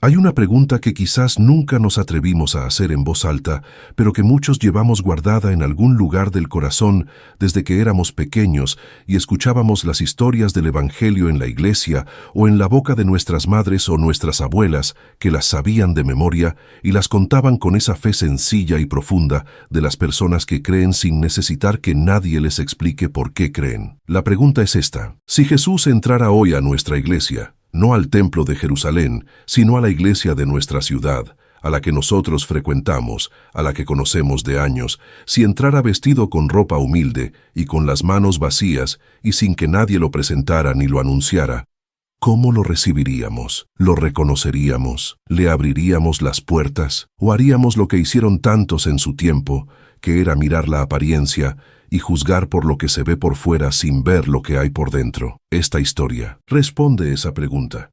Hay una pregunta que quizás nunca nos atrevimos a hacer en voz alta, pero que muchos llevamos guardada en algún lugar del corazón desde que éramos pequeños y escuchábamos las historias del Evangelio en la iglesia o en la boca de nuestras madres o nuestras abuelas, que las sabían de memoria y las contaban con esa fe sencilla y profunda de las personas que creen sin necesitar que nadie les explique por qué creen. La pregunta es esta: si Jesús entrara hoy a nuestra iglesia, no al templo de Jerusalén, sino a la iglesia de nuestra ciudad, a la que nosotros frecuentamos, a la que conocemos de años, si entrara vestido con ropa humilde y con las manos vacías y sin que nadie lo presentara ni lo anunciara, ¿cómo lo recibiríamos? ¿Lo reconoceríamos? ¿Le abriríamos las puertas? ¿O haríamos lo que hicieron tantos en su tiempo, que era mirar la apariencia y juzgar por lo que se ve por fuera sin ver lo que hay por dentro? Esta historia responde esa pregunta.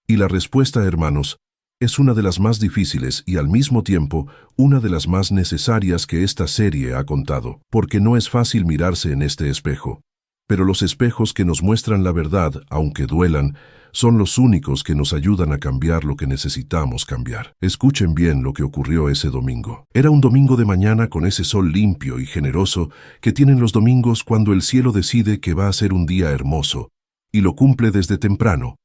Y la respuesta, hermanos, es una de las más difíciles y al mismo tiempo una de las más necesarias que esta serie ha contado, porque no es fácil mirarse en este espejo. Pero los espejos que nos muestran la verdad, aunque duelan, son los únicos que nos ayudan a cambiar lo que necesitamos cambiar. Escuchen bien lo que ocurrió ese domingo. Era un domingo de mañana con ese sol limpio y generoso que tienen los domingos cuando el cielo decide que va a ser un día hermoso, y lo cumple desde temprano.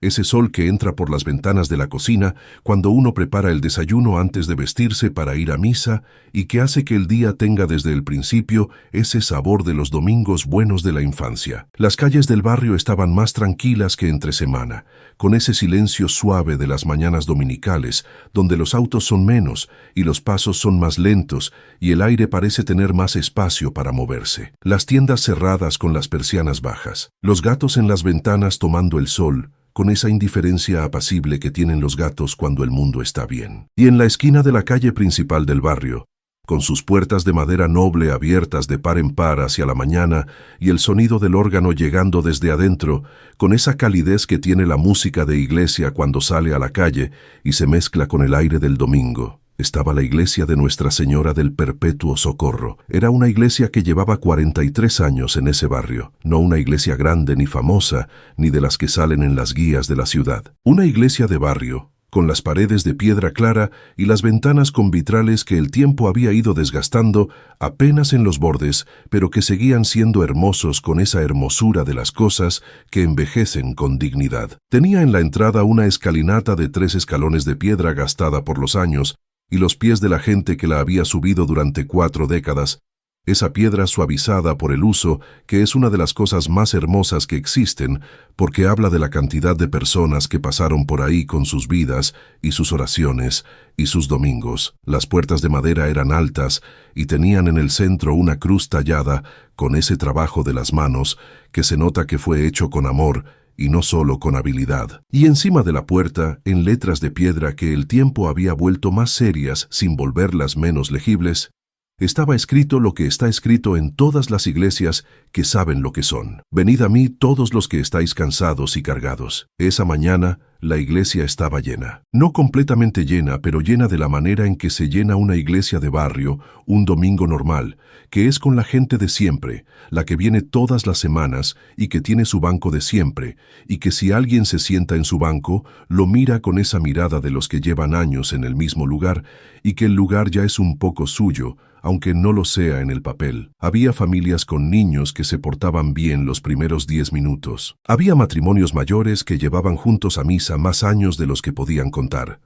Ese sol que entra por las ventanas de la cocina cuando uno prepara el desayuno antes de vestirse para ir a misa y que hace que el día tenga desde el principio ese sabor de los domingos buenos de la infancia. Las calles del barrio estaban más tranquilas que entre semana, con ese silencio suave de las mañanas dominicales, donde los autos son menos y los pasos son más lentos y el aire parece tener más espacio para moverse. Las tiendas cerradas con las persianas bajas, los gatos en las ventanas tomando el sol, con esa indiferencia apacible que tienen los gatos cuando el mundo está bien. Y en la esquina de la calle principal del barrio, con sus puertas de madera noble abiertas de par en par hacia la mañana y el sonido del órgano llegando desde adentro, con esa calidez que tiene la música de iglesia cuando sale a la calle y se mezcla con el aire del domingo, estaba la iglesia de Nuestra Señora del Perpetuo Socorro. Era una iglesia que llevaba 43 años en ese barrio, no una iglesia grande ni famosa, ni de las que salen en las guías de la ciudad. Una iglesia de barrio, con las paredes de piedra clara y las ventanas con vitrales que el tiempo había ido desgastando apenas en los bordes, pero que seguían siendo hermosos con esa hermosura de las cosas que envejecen con dignidad. Tenía en la entrada una escalinata de 3 escalones de piedra gastada por los años, y los pies de la gente que la había subido durante 4 décadas, esa piedra suavizada por el uso, que es una de las cosas más hermosas que existen, porque habla de la cantidad de personas que pasaron por ahí con sus vidas y sus oraciones y sus domingos. Las puertas de madera eran altas y tenían en el centro una cruz tallada con ese trabajo de las manos que se nota que fue hecho con amor y no solo con habilidad. Y encima de la puerta, en letras de piedra que el tiempo había vuelto más serias sin volverlas menos legibles, estaba escrito lo que está escrito en todas las iglesias que saben lo que son. Venid a mí todos los que estáis cansados y cargados. Esa mañana la iglesia estaba llena. No completamente llena, pero llena de la manera en que se llena una iglesia de barrio un domingo normal, que es con la gente de siempre, la que viene todas las semanas y que tiene su banco de siempre, y que si alguien se sienta en su banco, lo mira con esa mirada de los que llevan años en el mismo lugar, y que el lugar ya es un poco suyo, aunque no lo sea en el papel. Había familias con niños que se portaban bien los primeros 10 minutos. Había matrimonios mayores que llevaban juntos a misa más años de los que podían contar.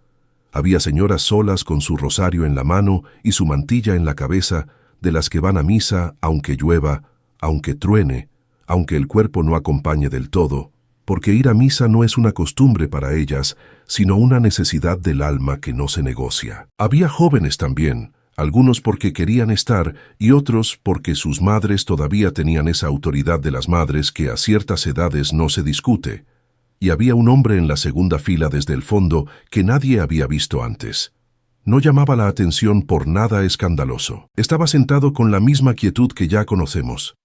Había señoras solas con su rosario en la mano y su mantilla en la cabeza, de las que van a misa aunque llueva, aunque truene, aunque el cuerpo no acompañe del todo, porque ir a misa no es una costumbre para ellas, sino una necesidad del alma que no se negocia. Había jóvenes también, algunos porque querían estar y otros porque sus madres todavía tenían esa autoridad de las madres que a ciertas edades no se discute. Y había un hombre en la segunda fila desde el fondo que nadie había visto antes. No llamaba la atención por nada escandaloso. Estaba sentado con la misma quietud que ya conocemos.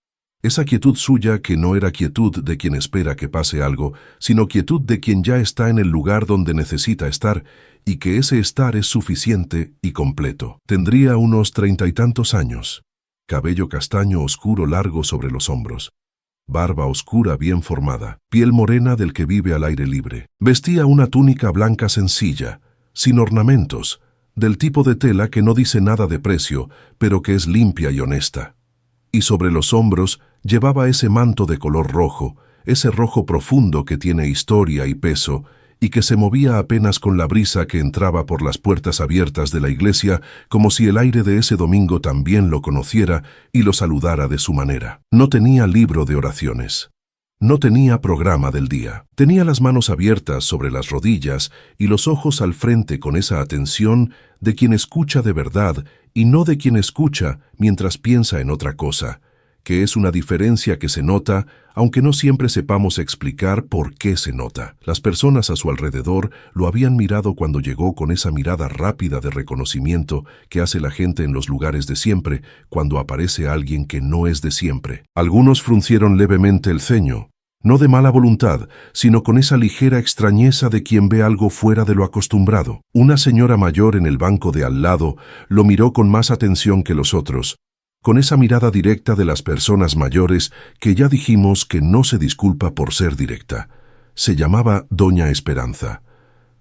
Esa quietud suya que no era quietud de quien espera que pase algo, sino quietud de quien ya está en el lugar donde necesita estar y que ese estar es suficiente y completo. Tendría unos 30 y tantos años, cabello castaño oscuro largo sobre los hombros. barba oscura bien formada, piel morena del que vive al aire libre. Vestía una túnica blanca sencilla, sin ornamentos, del tipo de tela que no dice nada de precio, pero que es limpia y honesta. Y sobre los hombros llevaba ese manto de color rojo, ese rojo profundo que tiene historia y peso, y que se movía apenas con la brisa que entraba por las puertas abiertas de la iglesia, como si el aire de ese domingo también lo conociera y lo saludara de su manera. No tenía libro de oraciones. No tenía programa del día. Tenía las manos abiertas sobre las rodillas y los ojos al frente con esa atención de quien escucha de verdad y no de quien escucha mientras piensa en otra cosa, que es una diferencia que se nota, aunque no siempre sepamos explicar por qué se nota. Las personas a su alrededor lo habían mirado cuando llegó con esa mirada rápida de reconocimiento que hace la gente en los lugares de siempre cuando aparece alguien que no es de siempre. Algunos fruncieron levemente el ceño, no de mala voluntad, sino con esa ligera extrañeza de quien ve algo fuera de lo acostumbrado. Una señora mayor en el banco de al lado lo miró con más atención que los otros, con esa mirada directa de las personas mayores que ya dijimos que no se disculpa por ser directa. Se llamaba Doña Esperanza.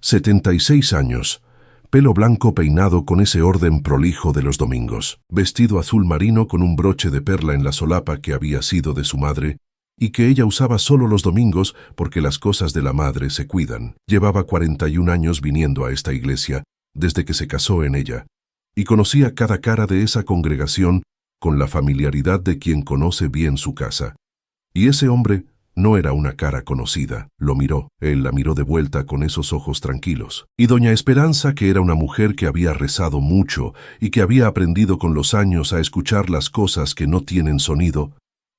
76 años, pelo blanco peinado con ese orden prolijo de los domingos, vestido azul marino con un broche de perla en la solapa que había sido de su madre y que ella usaba solo los domingos porque las cosas de la madre se cuidan. Llevaba 41 años viniendo a esta iglesia desde que se casó en ella y conocía cada cara de esa congregación con la familiaridad de quien conoce bien su casa. Y ese hombre no era una cara conocida. Lo miró, él la miró de vuelta con esos ojos tranquilos. Y doña Esperanza, que era una mujer que había rezado mucho y que había aprendido con los años a escuchar las cosas que no tienen sonido,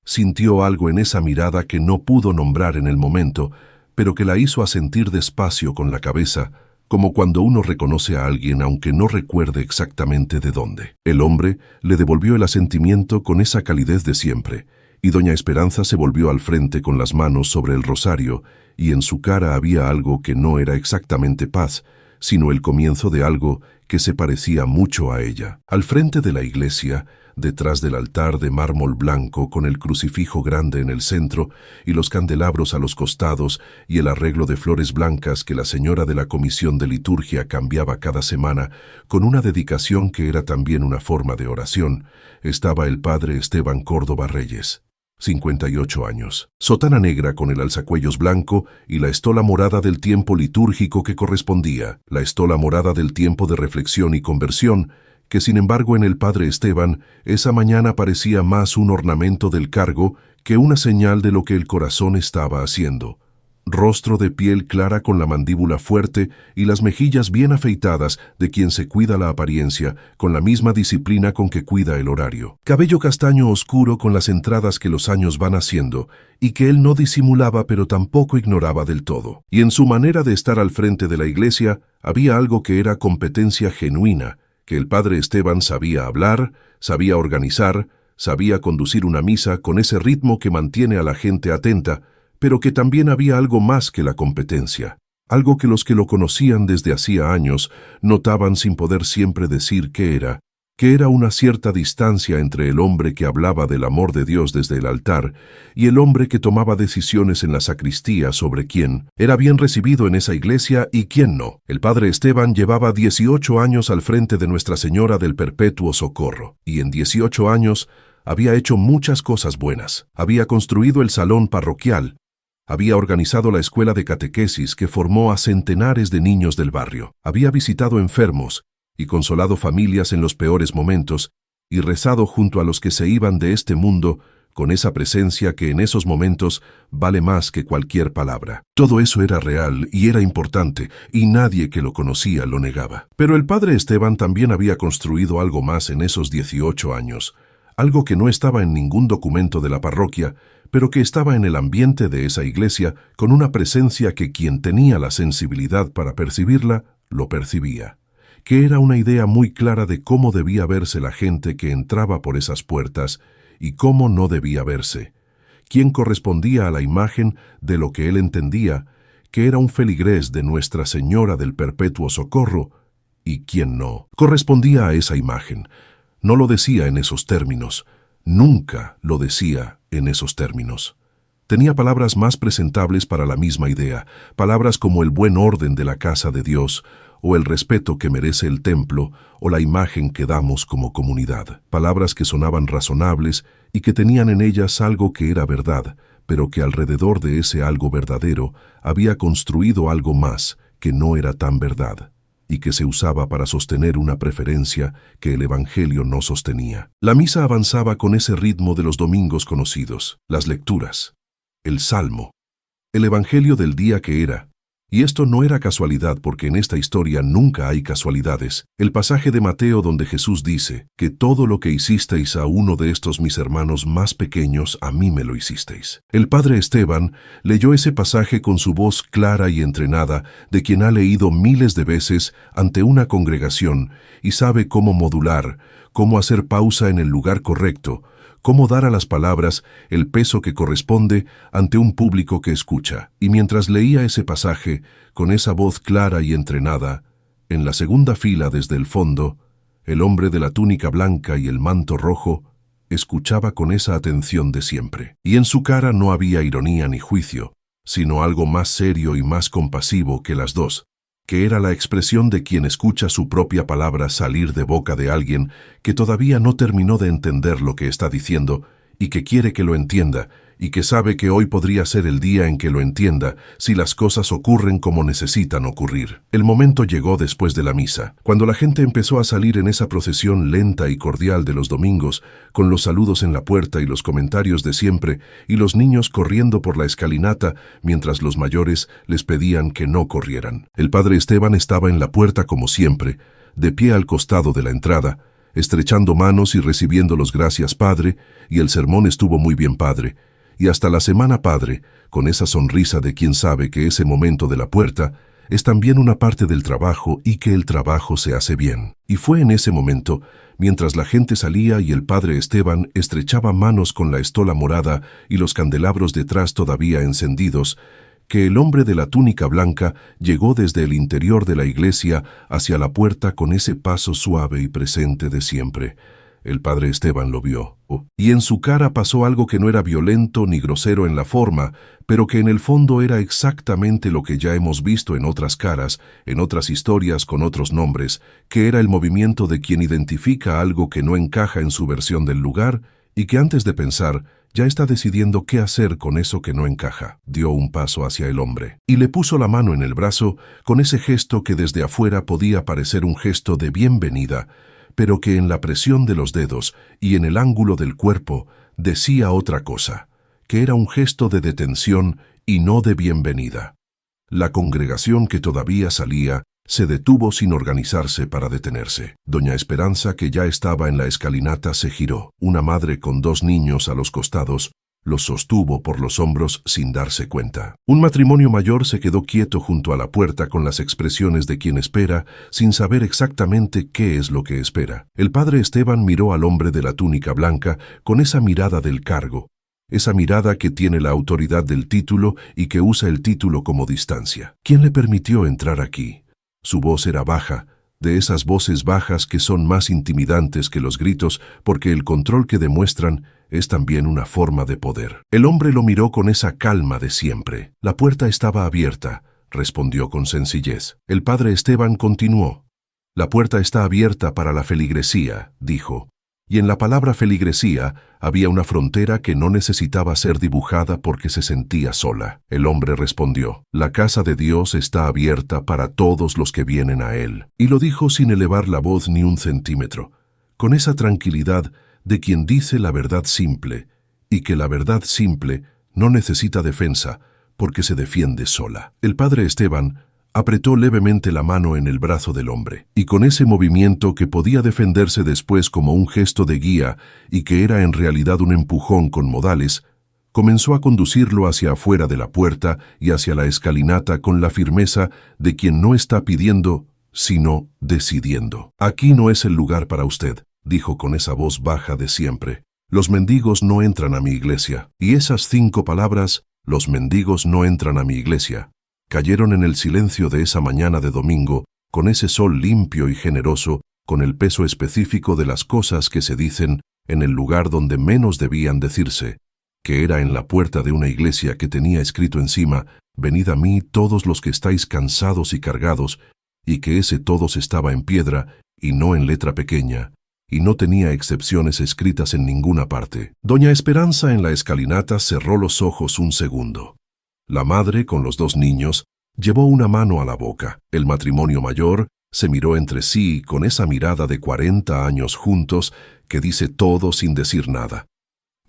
sintió algo en esa mirada que no pudo nombrar en el momento, pero que la hizo asentir despacio con la cabeza, como cuando uno reconoce a alguien aunque no recuerde exactamente de dónde. El hombre le devolvió el asentimiento con esa calidez de siempre, y doña Esperanza se volvió al frente con las manos sobre el rosario, y en su cara había algo que no era exactamente paz, sino el comienzo de algo que se parecía mucho a ella. Al frente de la iglesia, detrás del altar de mármol blanco con el crucifijo grande en el centro y los candelabros a los costados y el arreglo de flores blancas que la señora de la comisión de liturgia cambiaba cada semana con una dedicación que era también una forma de oración, estaba el padre Esteban Córdoba Reyes, 58 años. Sotana negra con el alzacuellos blanco y la estola morada del tiempo litúrgico que correspondía, la estola morada del tiempo de reflexión y conversión, que sin embargo en el padre Esteban esa mañana parecía más un ornamento del cargo que una señal de lo que el corazón estaba haciendo. Rostro de piel clara con la mandíbula fuerte y las mejillas bien afeitadas de quien se cuida la apariencia con la misma disciplina con que cuida el horario. Cabello castaño oscuro con las entradas que los años van haciendo y que él no disimulaba pero tampoco ignoraba del todo. Y en su manera de estar al frente de la iglesia había algo que era competencia genuina, que el padre Esteban sabía hablar, sabía organizar, sabía conducir una misa con ese ritmo que mantiene a la gente atenta, pero que también había algo más que la competencia, algo que los que lo conocían desde hacía años notaban sin poder siempre decir qué era, que era una cierta distancia entre el hombre que hablaba del amor de Dios desde el altar y el hombre que tomaba decisiones en la sacristía sobre quién era bien recibido en esa iglesia y quién no. El padre Esteban llevaba 18 años al frente de Nuestra Señora del Perpetuo Socorro, y en 18 años había hecho muchas cosas buenas. Había construido el salón parroquial, había organizado la escuela de catequesis que formó a centenares de niños del barrio, había visitado enfermos y consolado familias en los peores momentos, y rezado junto a los que se iban de este mundo con esa presencia que en esos momentos vale más que cualquier palabra. Todo eso era real y era importante, y nadie que lo conocía lo negaba. Pero el padre Esteban también había construido algo más en esos 18 años, algo que no estaba en ningún documento de la parroquia, pero que estaba en el ambiente de esa iglesia con una presencia que quien tenía la sensibilidad para percibirla, lo percibía, que era una idea muy clara de cómo debía verse la gente que entraba por esas puertas y cómo no debía verse, quién correspondía a la imagen de lo que él entendía, que era un feligrés de Nuestra Señora del Perpetuo Socorro, y quién no correspondía a esa imagen. No lo decía en esos términos, nunca lo decía en esos términos. Tenía palabras más presentables para la misma idea, palabras como el buen orden de la casa de Dios, o el respeto que merece el templo, o la imagen que damos como comunidad. Palabras que sonaban razonables y que tenían en ellas algo que era verdad, pero que alrededor de ese algo verdadero había construido algo más que no era tan verdad, y que se usaba para sostener una preferencia que el Evangelio no sostenía. La misa avanzaba con ese ritmo de los domingos conocidos, las lecturas, el Salmo, el Evangelio del día que era. Y esto no era casualidad, porque en esta historia nunca hay casualidades. El pasaje de Mateo donde Jesús dice que todo lo que hicisteis a uno de estos mis hermanos más pequeños, a mí me lo hicisteis. El padre Esteban leyó ese pasaje con su voz clara y entrenada de quien ha leído miles de veces ante una congregación y sabe cómo modular, cómo hacer pausa en el lugar correcto, cómo dar a las palabras el peso que corresponde ante un público que escucha. Y mientras leía ese pasaje, con esa voz clara y entrenada, en la segunda fila desde el fondo, el hombre de la túnica blanca y el manto rojo escuchaba con esa atención de siempre. Y en su cara no había ironía ni juicio, sino algo más serio y más compasivo que las dos, que era la expresión de quien escucha su propia palabra salir de boca de alguien que todavía no terminó de entender lo que está diciendo y que quiere que lo entienda, y que sabe que hoy podría ser el día en que lo entienda si las cosas ocurren como necesitan ocurrir. El momento llegó después de la misa, cuando la gente empezó a salir en esa procesión lenta y cordial de los domingos, con los saludos en la puerta y los comentarios de siempre, y los niños corriendo por la escalinata mientras los mayores les pedían que no corrieran. El padre Esteban estaba en la puerta como siempre, de pie al costado de la entrada, estrechando manos y recibiendo los gracias padre, y el sermón estuvo muy bien padre, y hasta la semana padre, con esa sonrisa de quien sabe que ese momento de la puerta es también una parte del trabajo y que el trabajo se hace bien. Y fue en ese momento, mientras la gente salía y el padre Esteban estrechaba manos con la estola morada y los candelabros detrás todavía encendidos, que el hombre de la túnica blanca llegó desde el interior de la iglesia hacia la puerta con ese paso suave y presente de siempre. El padre Esteban lo vio, y en su cara pasó algo que no era violento ni grosero en la forma, pero que en el fondo era exactamente lo que ya hemos visto en otras caras, en otras historias con otros nombres, que era el movimiento de quien identifica algo que no encaja en su versión del lugar y que antes de pensar ya está decidiendo qué hacer con eso que no encaja. Dio un paso hacia el hombre y le puso la mano en el brazo con ese gesto que desde afuera podía parecer un gesto de bienvenida, pero que en la presión de los dedos y en el ángulo del cuerpo decía otra cosa, que era un gesto de detención y no de bienvenida. La congregación que todavía salía se detuvo sin organizarse para detenerse. Doña Esperanza, que ya estaba en la escalinata, se giró. Una madre con 2 niños a los costados los sostuvo por los hombros sin darse cuenta. Un matrimonio mayor se quedó quieto junto a la puerta con las expresiones de quien espera, sin saber exactamente qué es lo que espera. El padre Esteban miró al hombre de la túnica blanca con esa mirada del cargo, esa mirada que tiene la autoridad del título y que usa el título como distancia. ¿Quién le permitió entrar aquí? Su voz era baja, de esas voces bajas que son más intimidantes que los gritos, porque el control que demuestran es también una forma de poder. El hombre lo miró con esa calma de siempre. La puerta estaba abierta, respondió con sencillez. El padre Esteban continuó. La puerta está abierta para la feligresía, dijo. Y en la palabra feligresía había una frontera que no necesitaba ser dibujada porque se sentía sola. El hombre respondió, la casa de Dios está abierta para todos los que vienen a él. Y lo dijo sin elevar la voz ni un centímetro, con esa tranquilidad de quien dice la verdad simple, y que la verdad simple no necesita defensa porque se defiende sola. El padre Esteban apretó levemente la mano en el brazo del hombre, y con ese movimiento que podía defenderse después como un gesto de guía y que era en realidad un empujón con modales, comenzó a conducirlo hacia afuera de la puerta y hacia la escalinata con la firmeza de quien no está pidiendo, sino decidiendo. Aquí no es el lugar para usted, dijo con esa voz baja de siempre. Los mendigos no entran a mi iglesia. Y esas 5 palabras, los mendigos no entran a mi iglesia, cayeron en el silencio de esa mañana de domingo, con ese sol limpio y generoso, con el peso específico de las cosas que se dicen en el lugar donde menos debían decirse, que era en la puerta de una iglesia que tenía escrito encima: «Venid a mí todos los que estáis cansados y cargados», y que ese todos estaba en piedra y no en letra pequeña, y no tenía excepciones escritas en ninguna parte. Doña Esperanza en la escalinata cerró los ojos un segundo. La madre, con los dos niños, llevó una mano a la boca. El matrimonio mayor se miró entre sí con esa mirada de 40 años juntos que dice todo sin decir nada.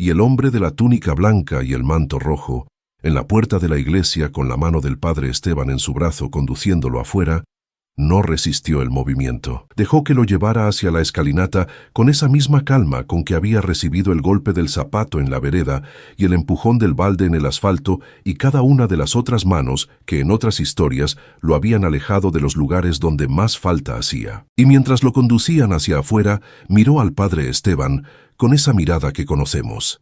Y el hombre de la túnica blanca y el manto rojo, en la puerta de la iglesia con la mano del padre Esteban en su brazo conduciéndolo afuera, no resistió el movimiento. Dejó que lo llevara hacia la escalinata con esa misma calma con que había recibido el golpe del zapato en la vereda y el empujón del balde en el asfalto y cada una de las otras manos que en otras historias lo habían alejado de los lugares donde más falta hacía. Y mientras lo conducían hacia afuera, miró al padre Esteban con esa mirada que conocemos.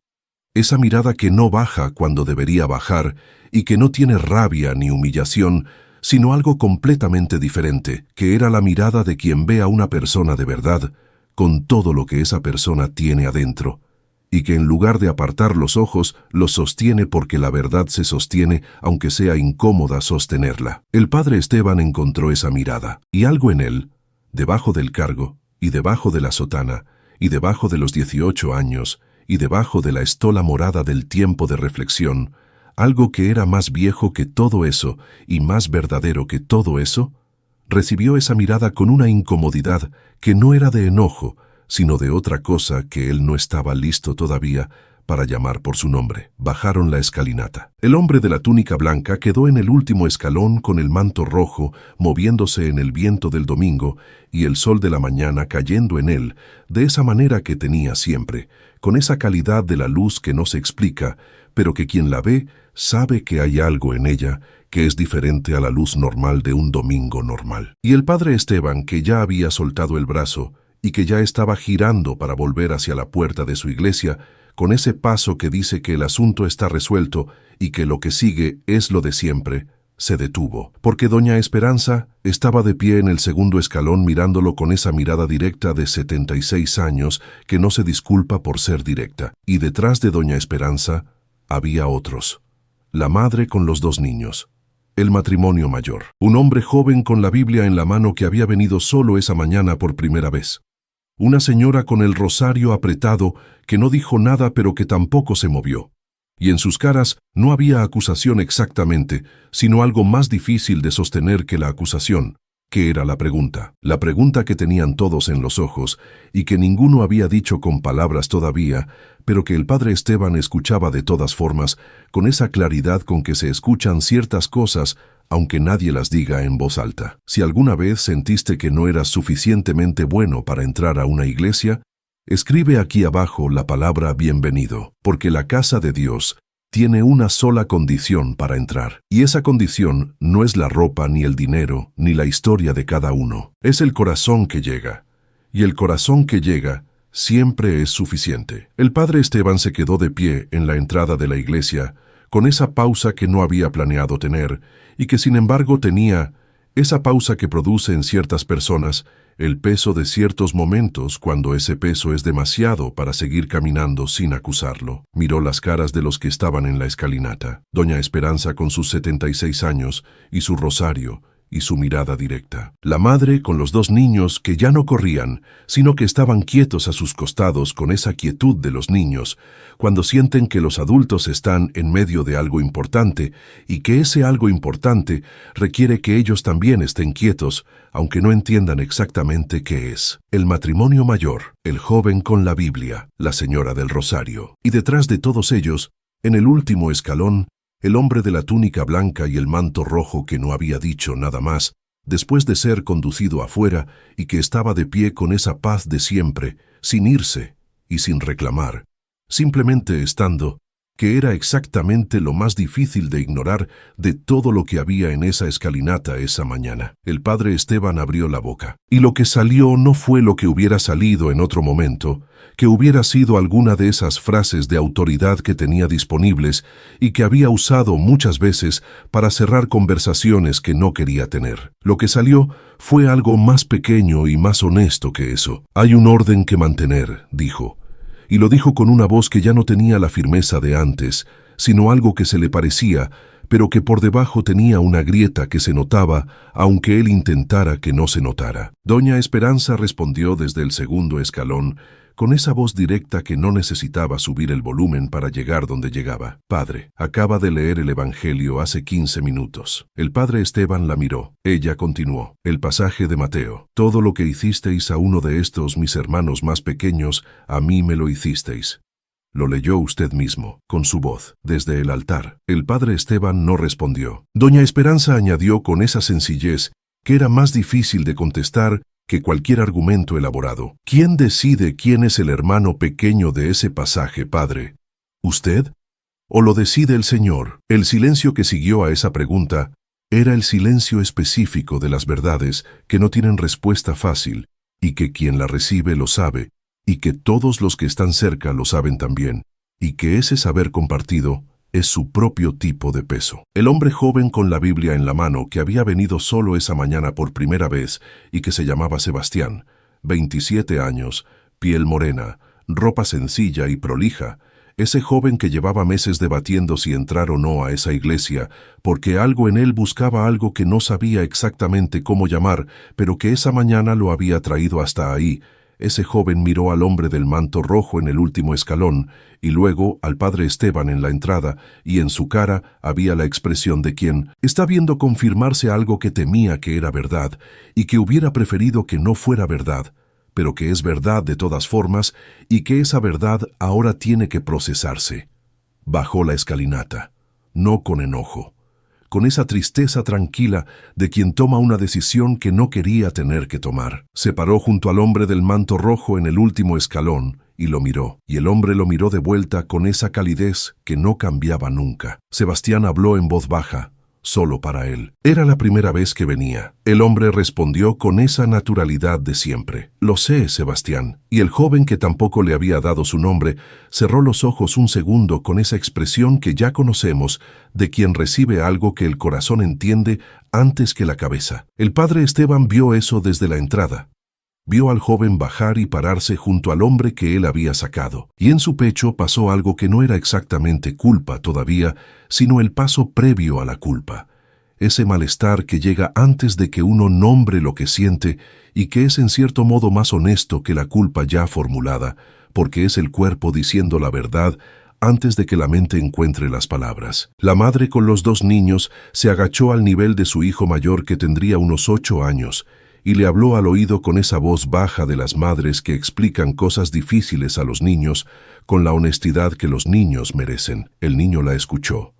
Esa mirada que no baja cuando debería bajar y que no tiene rabia ni humillación, sino algo completamente diferente, que era la mirada de quien ve a una persona de verdad, con todo lo que esa persona tiene adentro, y que en lugar de apartar los ojos, los sostiene porque la verdad se sostiene, aunque sea incómoda sostenerla. El padre Esteban encontró esa mirada, y algo en él, debajo del cargo, y debajo de la sotana, y debajo de los 18 años, y debajo de la estola morada del tiempo de reflexión, algo que era más viejo que todo eso y más verdadero que todo eso, recibió esa mirada con una incomodidad que no era de enojo, sino de otra cosa que él no estaba listo todavía para llamar por su nombre. Bajaron la escalinata. El hombre de la túnica blanca quedó en el último escalón con el manto rojo moviéndose en el viento del domingo y el sol de la mañana cayendo en él de esa manera que tenía siempre, con esa calidad de la luz que no se explica, pero que quien la ve sabe que hay algo en ella que es diferente a la luz normal de un domingo normal. Y el padre Esteban, que ya había soltado el brazo y que ya estaba girando para volver hacia la puerta de su iglesia, con ese paso que dice que el asunto está resuelto y que lo que sigue es lo de siempre, se detuvo, porque doña Esperanza estaba de pie en el segundo escalón mirándolo con esa mirada directa de 76 años que no se disculpa por ser directa. Y detrás de doña Esperanza había otros. La madre con los dos niños. El matrimonio mayor. Un hombre joven con la Biblia en la mano que había venido solo esa mañana por primera vez. Una señora con el rosario apretado que no dijo nada pero que tampoco se movió. Y en sus caras no había acusación exactamente, sino algo más difícil de sostener que la acusación, que era la pregunta que tenían todos en los ojos y que ninguno había dicho con palabras todavía, pero que el padre Esteban escuchaba de todas formas, con esa claridad con que se escuchan ciertas cosas, aunque nadie las diga en voz alta. Si alguna vez sentiste que no eras suficientemente bueno para entrar a una iglesia, escribe aquí abajo la palabra bienvenido, porque la casa de Dios tiene una sola condición para entrar, y esa condición no es la ropa, ni el dinero, ni la historia de cada uno. Es el corazón que llega, y el corazón que llega siempre es suficiente. El padre Esteban se quedó de pie en la entrada de la iglesia, con esa pausa que no había planeado tener, y que sin embargo tenía, esa pausa que produce en ciertas personas el peso de ciertos momentos cuando ese peso es demasiado para seguir caminando sin acusarlo. Miró las caras de los que estaban en la escalinata. Doña Esperanza con sus 76 años y su rosario y su mirada directa. La madre con los dos niños que ya no corrían, sino que estaban quietos a sus costados con esa quietud de los niños, cuando sienten que los adultos están en medio de algo importante y que ese algo importante requiere que ellos también estén quietos, aunque no entiendan exactamente qué es. El matrimonio mayor, el joven con la Biblia, la señora del rosario. Y detrás de todos ellos, en el último escalón, el hombre de la túnica blanca y el manto rojo que no había dicho nada más, después de ser conducido afuera y que estaba de pie con esa paz de siempre, sin irse y sin reclamar, simplemente estando, que era exactamente lo más difícil de ignorar de todo lo que había en esa escalinata esa mañana. El padre Esteban abrió la boca, y lo que salió no fue lo que hubiera salido en otro momento, que hubiera sido alguna de esas frases de autoridad que tenía disponibles y que había usado muchas veces para cerrar conversaciones que no quería tener. Lo que salió fue algo más pequeño y más honesto que eso. Hay un orden que mantener, dijo, y lo dijo con una voz que ya no tenía la firmeza de antes, sino algo que se le parecía, pero que por debajo tenía una grieta que se notaba, aunque él intentara que no se notara. Doña Esperanza respondió desde el segundo escalón, con esa voz directa que no necesitaba subir el volumen para llegar donde llegaba. Padre, acaba de leer el Evangelio hace 15 minutos. El padre Esteban la miró. Ella continuó. El pasaje de Mateo. Todo lo que hicisteis a uno de estos mis hermanos más pequeños, a mí me lo hicisteis. Lo leyó usted mismo, con su voz, desde el altar. El padre Esteban no respondió. Doña Esperanza añadió con esa sencillez que era más difícil de contestar que cualquier argumento elaborado. ¿Quién decide quién es el hermano pequeño de ese pasaje, padre? ¿Usted? ¿O lo decide el Señor? El silencio que siguió a esa pregunta era el silencio específico de las verdades que no tienen respuesta fácil y que quien la recibe lo sabe, y que todos los que están cerca lo saben también, y que ese saber compartido es su propio tipo de peso. El hombre joven con la Biblia en la mano que había venido solo esa mañana por primera vez y que se llamaba Sebastián, 27 años, piel morena, ropa sencilla y prolija, ese joven que llevaba meses debatiendo si entrar o no a esa iglesia, porque algo en él buscaba algo que no sabía exactamente cómo llamar, pero que esa mañana lo había traído hasta ahí. Ese joven miró al hombre del manto rojo en el último escalón, y luego al padre Esteban en la entrada, y en su cara había la expresión de quien está viendo confirmarse algo que temía que era verdad, y que hubiera preferido que no fuera verdad, pero que es verdad de todas formas, y que esa verdad ahora tiene que procesarse. Bajó la escalinata, no con enojo, con esa tristeza tranquila de quien toma una decisión que no quería tener que tomar. Se paró junto al hombre del manto rojo en el último escalón y lo miró, y el hombre lo miró de vuelta con esa calidez que no cambiaba nunca. Sebastián habló en voz baja, solo para él. Era la primera vez que venía. El hombre respondió con esa naturalidad de siempre. Lo sé, Sebastián. Y el joven, que tampoco le había dado su nombre, cerró los ojos un segundo con esa expresión que ya conocemos de quien recibe algo que el corazón entiende antes que la cabeza. El padre Esteban vio eso desde la entrada. Vio al joven bajar y pararse junto al hombre que él había sacado, y en su pecho pasó algo que no era exactamente culpa todavía, sino el paso previo a la culpa. Ese malestar que llega antes de que uno nombre lo que siente y que es en cierto modo más honesto que la culpa ya formulada, porque es el cuerpo diciendo la verdad antes de que la mente encuentre las palabras. La madre con los 2 niños se agachó al nivel de su hijo mayor, que tendría unos 8 años, y le habló al oído con esa voz baja de las madres que explican cosas difíciles a los niños con la honestidad que los niños merecen. El niño la escuchó,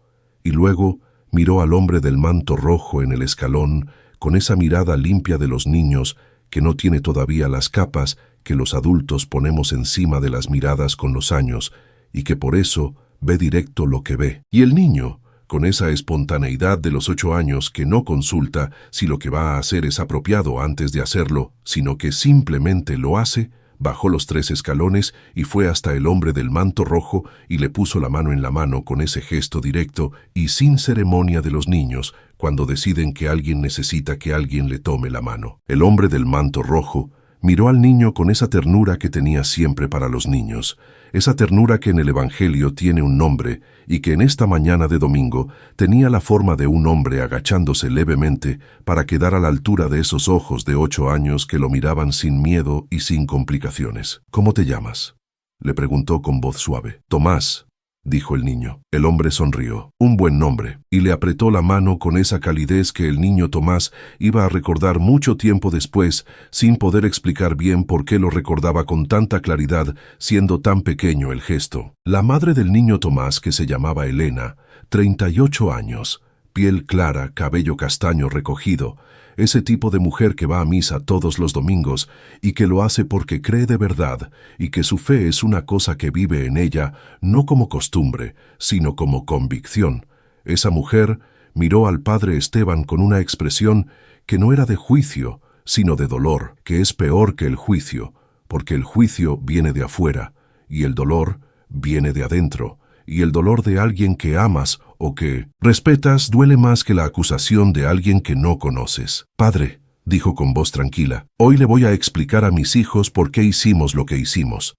y luego miró al hombre del manto rojo en el escalón con esa mirada limpia de los niños que no tiene todavía las capas que los adultos ponemos encima de las miradas con los años, y que por eso ve directo lo que ve. Y el niño, con esa espontaneidad de los 8 años que no consulta si lo que va a hacer es apropiado antes de hacerlo, sino que simplemente lo hace, bajó los 3 escalones y fue hasta el hombre del manto rojo y le puso la mano en la mano con ese gesto directo y sin ceremonia de los niños cuando deciden que alguien necesita que alguien le tome la mano. El hombre del manto rojo miró al niño con esa ternura que tenía siempre para los niños, esa ternura que en el Evangelio tiene un nombre y que en esta mañana de domingo tenía la forma de un hombre agachándose levemente para quedar a la altura de esos ojos de 8 años que lo miraban sin miedo y sin complicaciones. ¿Cómo te llamas?, le preguntó con voz suave. Tomás, dijo el niño. El hombre sonrió. Un buen nombre. Y le apretó la mano con esa calidez que el niño Tomás iba a recordar mucho tiempo después, sin poder explicar bien por qué lo recordaba con tanta claridad, siendo tan pequeño el gesto. La madre del niño Tomás, que se llamaba Elena, 38 años, piel clara, cabello castaño recogido, ese tipo de mujer que va a misa todos los domingos y que lo hace porque cree de verdad y que su fe es una cosa que vive en ella, no como costumbre, sino como convicción. Esa mujer miró al padre Esteban con una expresión que no era de juicio, sino de dolor, que es peor que el juicio, porque el juicio viene de afuera y el dolor viene de adentro. Y el dolor de alguien que amas o que respetas duele más que la acusación de alguien que no conoces. Padre, dijo con voz tranquila, hoy le voy a explicar a mis hijos por qué hicimos lo que hicimos.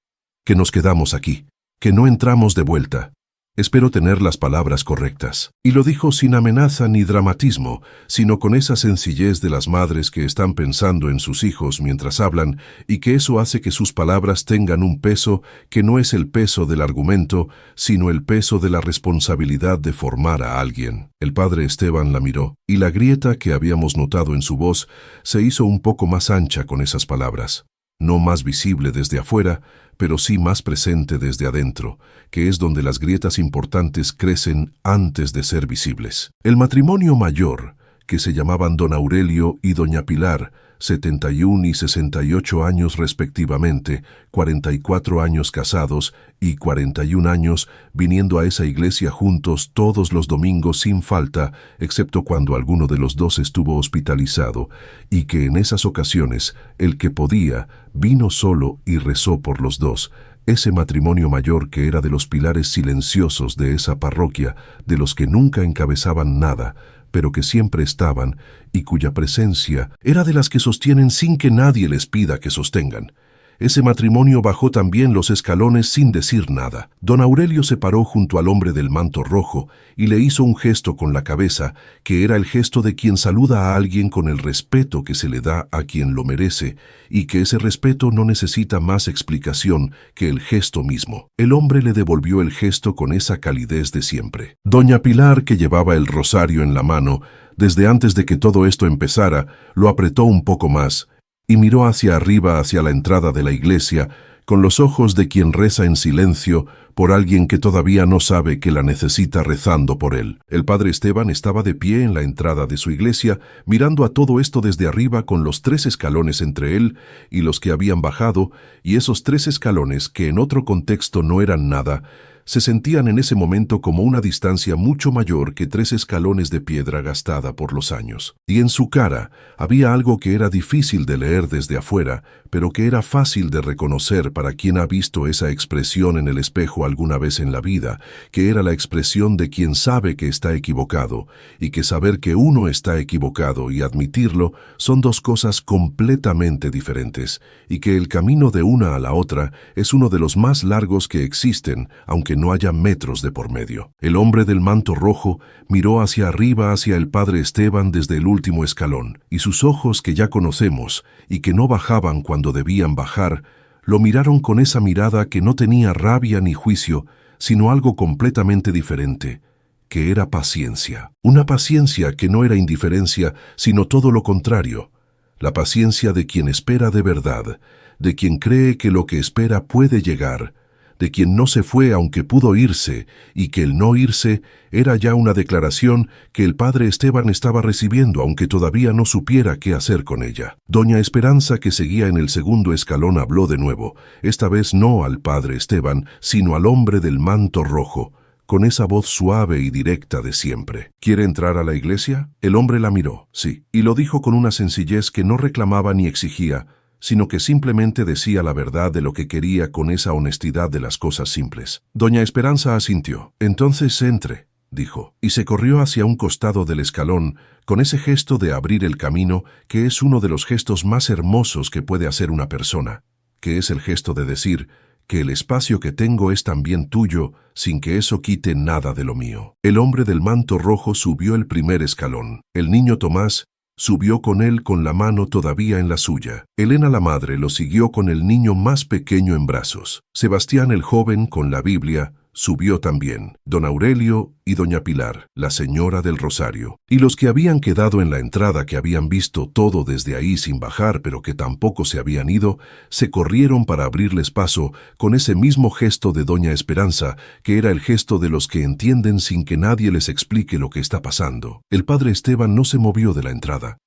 que nos quedamos aquí, que no entramos de vuelta. Espero tener las palabras correctas. Y lo dijo sin amenaza ni dramatismo, sino con esa sencillez de las madres que están pensando en sus hijos mientras hablan, y que eso hace que sus palabras tengan un peso que no es el peso del argumento, sino el peso de la responsabilidad de formar a alguien. El padre Esteban la miró, y la grieta que habíamos notado en su voz se hizo un poco más ancha con esas palabras. No más visible desde afuera, pero sí más presente desde adentro, que es donde las grietas importantes crecen antes de ser visibles. El matrimonio mayor, que se llamaban don Aurelio y doña Pilar, 71 y 68 años respectivamente, 44 años casados y 41 años viniendo a esa iglesia juntos todos los domingos sin falta, excepto cuando alguno de los dos estuvo hospitalizado, y que en esas ocasiones el que podía vino solo y rezó por los dos. Ese matrimonio mayor que era de los pilares silenciosos de esa parroquia, de los que nunca encabezaban nada, pero que siempre estaban, y cuya presencia era de las que sostienen sin que nadie les pida que sostengan. Ese matrimonio bajó también los escalones sin decir nada. Don Aurelio se paró junto al hombre del manto rojo y le hizo un gesto con la cabeza, que era el gesto de quien saluda a alguien con el respeto que se le da a quien lo merece, y que ese respeto no necesita más explicación que el gesto mismo. El hombre le devolvió el gesto con esa calidez de siempre. Doña Pilar, que llevaba el rosario en la mano, desde antes de que todo esto empezara, lo apretó un poco más, y miró hacia arriba, hacia la entrada de la iglesia, con los ojos de quien reza en silencio por alguien que todavía no sabe que la necesita rezando por él. El padre Esteban estaba de pie en la entrada de su iglesia, mirando a todo esto desde arriba con los 3 escalones entre él y los que habían bajado, y esos 3 escalones, que en otro contexto no eran nada, se sentían en ese momento como una distancia mucho mayor que 3 escalones de piedra gastada por los años. Y en su cara había algo que era difícil de leer desde afuera, pero que era fácil de reconocer para quien ha visto esa expresión en el espejo alguna vez en la vida, que era la expresión de quien sabe que está equivocado, y que saber que uno está equivocado y admitirlo son 2 cosas completamente diferentes, y que el camino de una a la otra es uno de los más largos que existen, aunque no haya metros de por medio. El hombre del manto rojo miró hacia arriba hacia el padre Esteban desde el último escalón, y sus ojos que ya conocemos, y que no bajaban cuando debían bajar, lo miraron con esa mirada que no tenía rabia ni juicio, sino algo completamente diferente, que era paciencia. Una paciencia que no era indiferencia, sino todo lo contrario. La paciencia de quien espera de verdad, de quien cree que lo que espera puede llegar, de quien no se fue aunque pudo irse, y que el no irse era ya una declaración que el padre Esteban estaba recibiendo aunque todavía no supiera qué hacer con ella. Doña Esperanza, que seguía en el segundo escalón, habló de nuevo, esta vez no al padre Esteban, sino al hombre del manto rojo, con esa voz suave y directa de siempre. ¿Quiere entrar a la iglesia? El hombre la miró, sí, y lo dijo con una sencillez que no reclamaba ni exigía, sino que simplemente decía la verdad de lo que quería con esa honestidad de las cosas simples. Doña Esperanza asintió. Entonces entre, dijo, y se corrió hacia un costado del escalón, con ese gesto de abrir el camino, que es uno de los gestos más hermosos que puede hacer una persona, que es el gesto de decir que el espacio que tengo es también tuyo, sin que eso quite nada de lo mío. El hombre del manto rojo subió el primer escalón. El niño Tomás subió con él con la mano todavía en la suya. Elena la madre lo siguió con el niño más pequeño en brazos. Sebastián el joven con la Biblia subió también. Don Aurelio y doña Pilar, la señora del Rosario. Y los que habían quedado en la entrada, que habían visto todo desde ahí sin bajar, pero que tampoco se habían ido, se corrieron para abrirles paso con ese mismo gesto de doña Esperanza, que era el gesto de los que entienden sin que nadie les explique lo que está pasando. El padre Esteban no se movió de la entrada.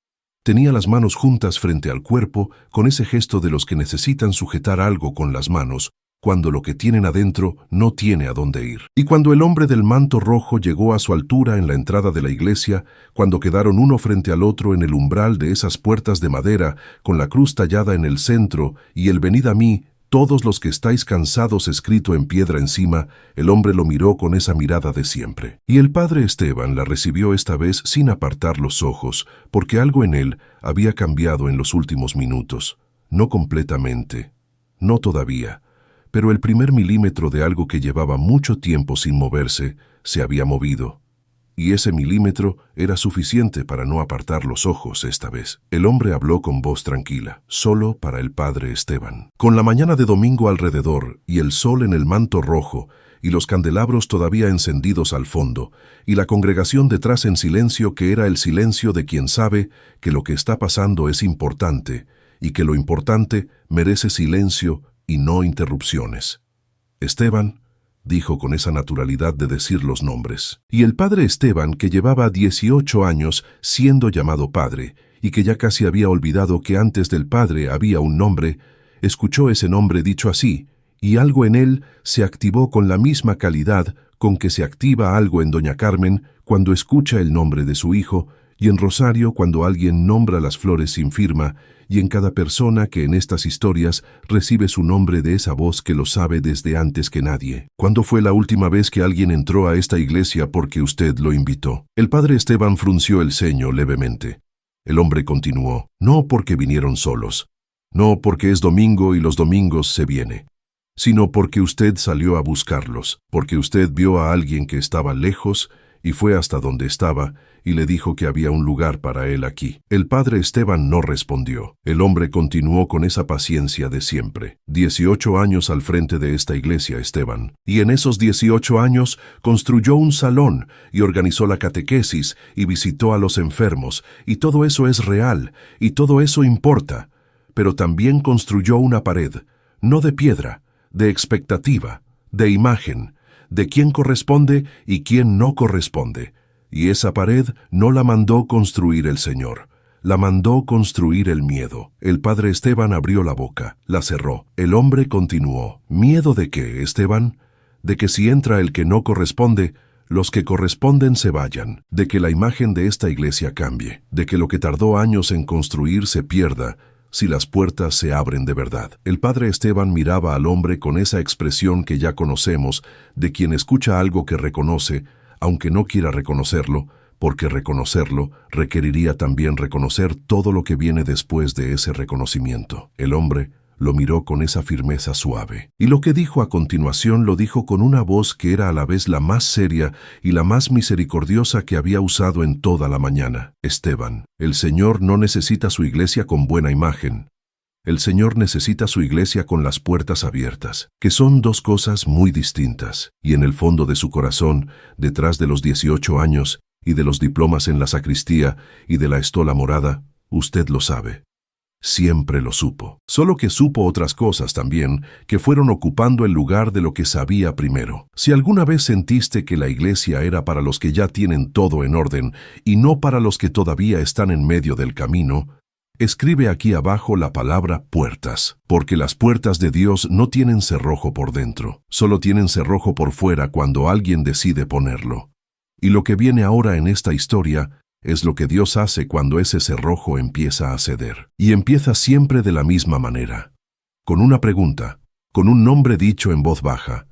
Tenía las manos juntas frente al cuerpo, con ese gesto de los que necesitan sujetar algo con las manos, cuando lo que tienen adentro no tiene a dónde ir. Y cuando el hombre del manto rojo llegó a su altura en la entrada de la iglesia, cuando quedaron uno frente al otro en el umbral de esas puertas de madera, con la cruz tallada en el centro y el venid a mí, todos los que estáis cansados escrito en piedra encima, el hombre lo miró con esa mirada de siempre. Y el padre Esteban la recibió esta vez sin apartar los ojos, porque algo en él había cambiado en los últimos minutos. No completamente, no todavía, pero el primer milímetro de algo que llevaba mucho tiempo sin moverse se había movido. Y ese milímetro era suficiente para no apartar los ojos esta vez. El hombre habló con voz tranquila, solo para el padre Esteban. Con la mañana de domingo alrededor, y el sol en el manto rojo, y los candelabros todavía encendidos al fondo, y la congregación detrás en silencio, que era el silencio de quien sabe que lo que está pasando es importante, y que lo importante merece silencio y no interrupciones. Esteban dijo con esa naturalidad de decir los nombres. Y el padre Esteban, que llevaba 18 años siendo llamado padre, y que ya casi había olvidado que antes del padre había un nombre, escuchó ese nombre dicho así, y algo en él se activó con la misma calidad con que se activa algo en doña Carmen cuando escucha el nombre de su hijo, y en Rosario cuando alguien nombra las flores sin firma, y en cada persona que en estas historias recibe su nombre de esa voz que lo sabe desde antes que nadie. ¿Cuándo fue la última vez que alguien entró a esta iglesia porque usted lo invitó? El padre Esteban frunció el ceño levemente. El hombre continuó, no porque vinieron solos, no porque es domingo y los domingos se viene, sino porque usted salió a buscarlos, porque usted vio a alguien que estaba lejos y fue hasta donde estaba, y le dijo que había un lugar para él aquí. El padre Esteban no respondió. El hombre continuó con esa paciencia de siempre. 18 años al frente de esta iglesia, Esteban. Y en esos 18 años construyó un salón, y organizó la catequesis, y visitó a los enfermos, y todo eso es real, y todo eso importa. Pero también construyó una pared, no de piedra, de expectativa, de imagen, de quién corresponde y quién no corresponde. Y esa pared no la mandó construir el Señor, la mandó construir el miedo. El padre Esteban abrió la boca, la cerró. El hombre continuó. ¿Miedo de qué, Esteban? De que si entra el que no corresponde, los que corresponden se vayan, de que la imagen de esta iglesia cambie, de que lo que tardó años en construir se pierda, si las puertas se abren de verdad. El padre Esteban miraba al hombre con esa expresión que ya conocemos, de quien escucha algo que reconoce, aunque no quiera reconocerlo, porque reconocerlo requeriría también reconocer todo lo que viene después de ese reconocimiento. El hombre lo miró con esa firmeza suave, y lo que dijo a continuación lo dijo con una voz que era a la vez la más seria y la más misericordiosa que había usado en toda la mañana. Esteban, el Señor no necesita su iglesia con buena imagen. El Señor necesita su iglesia con las puertas abiertas, que son dos cosas muy distintas, y en el fondo de su corazón, detrás de los 18 años, y de los diplomas en la sacristía, y de la estola morada, usted lo sabe. Siempre lo supo, solo que supo otras cosas también, que fueron ocupando el lugar de lo que sabía primero. Si alguna vez sentiste que la iglesia era para los que ya tienen todo en orden, y no para los que todavía están en medio del camino, escribe aquí abajo la palabra puertas, porque las puertas de Dios no tienen cerrojo por dentro, solo tienen cerrojo por fuera cuando alguien decide ponerlo. Y lo que viene ahora en esta historia es lo que Dios hace cuando ese cerrojo empieza a ceder. Y empieza siempre de la misma manera, con una pregunta, con un nombre dicho en voz baja,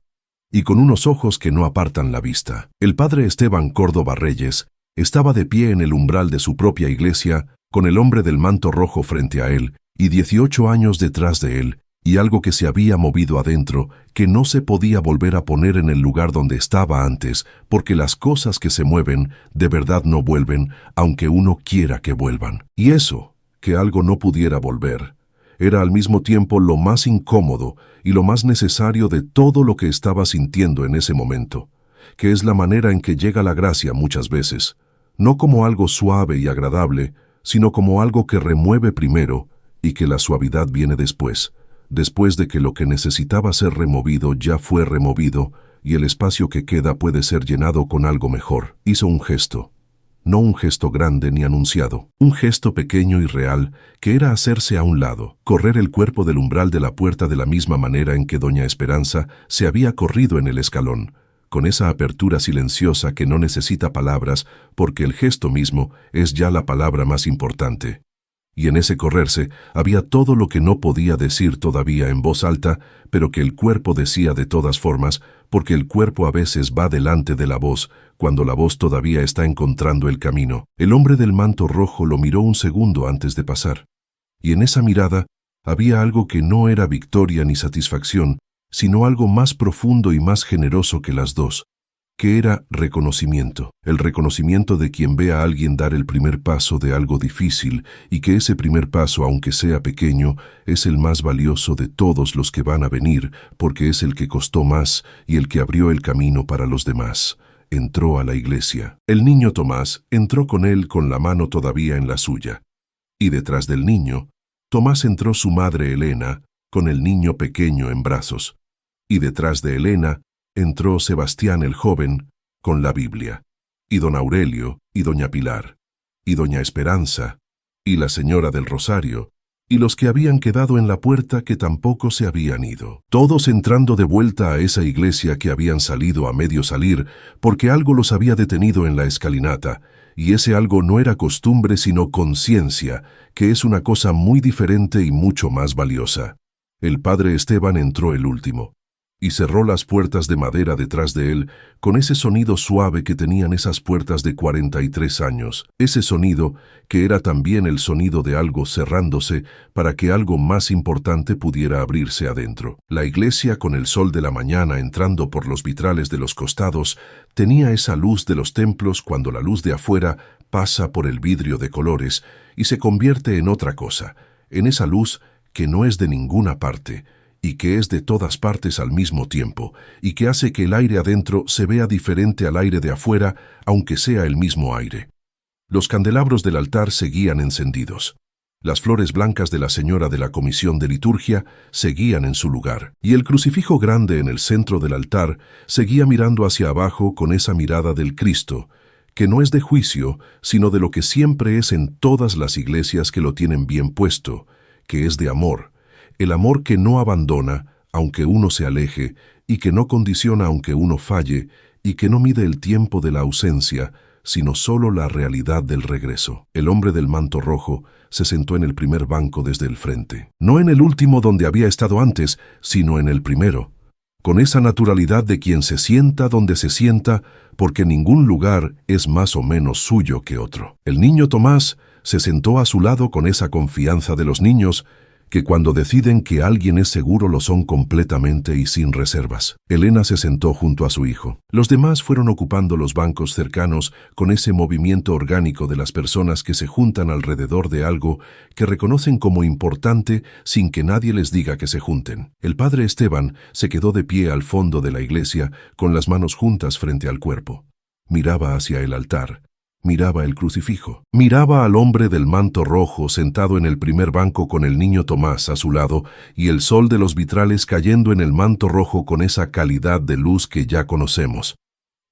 y con unos ojos que no apartan la vista. El padre Esteban Córdoba Reyes estaba de pie en el umbral de su propia iglesia, con el hombre del manto rojo frente a él, y 18 años detrás de él, y algo que se había movido adentro, que no se podía volver a poner en el lugar donde estaba antes, porque las cosas que se mueven de verdad no vuelven, aunque uno quiera que vuelvan. Y eso, que algo no pudiera volver, era al mismo tiempo lo más incómodo y lo más necesario de todo lo que estaba sintiendo en ese momento, que es la manera en que llega la gracia muchas veces, no como algo suave y agradable, sino como algo que remueve primero y que la suavidad viene después de que lo que necesitaba ser removido ya fue removido y el espacio que queda puede ser llenado con algo mejor. Hizo un gesto, no un gesto grande ni anunciado, un gesto pequeño y real que era hacerse a un lado, correr el cuerpo del umbral de la puerta de la misma manera en que doña Esperanza se había corrido en el escalón, con esa apertura silenciosa que no necesita palabras porque el gesto mismo es ya la palabra más importante. Y en ese correrse había todo lo que no podía decir todavía en voz alta, pero que el cuerpo decía de todas formas, porque el cuerpo a veces va delante de la voz, cuando la voz todavía está encontrando el camino. El hombre del manto rojo lo miró un segundo antes de pasar, y en esa mirada había algo que no era victoria ni satisfacción, sino algo más profundo y más generoso que las dos, que era reconocimiento. El reconocimiento de quien ve a alguien dar el primer paso de algo difícil y que ese primer paso, aunque sea pequeño, es el más valioso de todos los que van a venir, porque es el que costó más y el que abrió el camino para los demás. Entró a la iglesia. El niño Tomás entró con él con la mano todavía en la suya. Y detrás del niño, Tomás entró su madre Elena, con el niño pequeño en brazos. Y detrás de Elena, entró Sebastián el joven, con la Biblia, y don Aurelio, y doña Pilar, y doña Esperanza, y la señora del Rosario, y los que habían quedado en la puerta que tampoco se habían ido. Todos entrando de vuelta a esa iglesia que habían salido a medio salir, porque algo los había detenido en la escalinata, y ese algo no era costumbre sino conciencia, que es una cosa muy diferente y mucho más valiosa. El padre Esteban entró el último, y cerró las puertas de madera detrás de él con ese sonido suave que tenían esas puertas de 43 años, ese sonido que era también el sonido de algo cerrándose para que algo más importante pudiera abrirse adentro. La iglesia, con el sol de la mañana entrando por los vitrales de los costados, tenía esa luz de los templos cuando la luz de afuera pasa por el vidrio de colores y se convierte en otra cosa, en esa luz que no es de ninguna parte, y que es de todas partes al mismo tiempo, y que hace que el aire adentro se vea diferente al aire de afuera, aunque sea el mismo aire. Los candelabros del altar seguían encendidos. Las flores blancas de la señora de la comisión de liturgia seguían en su lugar, y el crucifijo grande en el centro del altar seguía mirando hacia abajo con esa mirada del Cristo, que no es de juicio, sino de lo que siempre es en todas las iglesias que lo tienen bien puesto, que es de amor. El amor que no abandona, aunque uno se aleje, y que no condiciona aunque uno falle, y que no mide el tiempo de la ausencia, sino solo la realidad del regreso. El hombre del manto rojo se sentó en el primer banco desde el frente. No en el último donde había estado antes, sino en el primero. Con esa naturalidad de quien se sienta donde se sienta, porque ningún lugar es más o menos suyo que otro. El niño Tomás se sentó a su lado con esa confianza de los niños, que cuando deciden que alguien es seguro lo son completamente y sin reservas. Elena se sentó junto a su hijo. Los demás fueron ocupando los bancos cercanos con ese movimiento orgánico de las personas que se juntan alrededor de algo que reconocen como importante sin que nadie les diga que se junten. El padre Esteban se quedó de pie al fondo de la iglesia con las manos juntas frente al cuerpo. Miraba hacia el altar. Miraba el crucifijo. Miraba al hombre del manto rojo sentado en el primer banco con el niño Tomás a su lado y el sol de los vitrales cayendo en el manto rojo con esa calidad de luz que ya conocemos.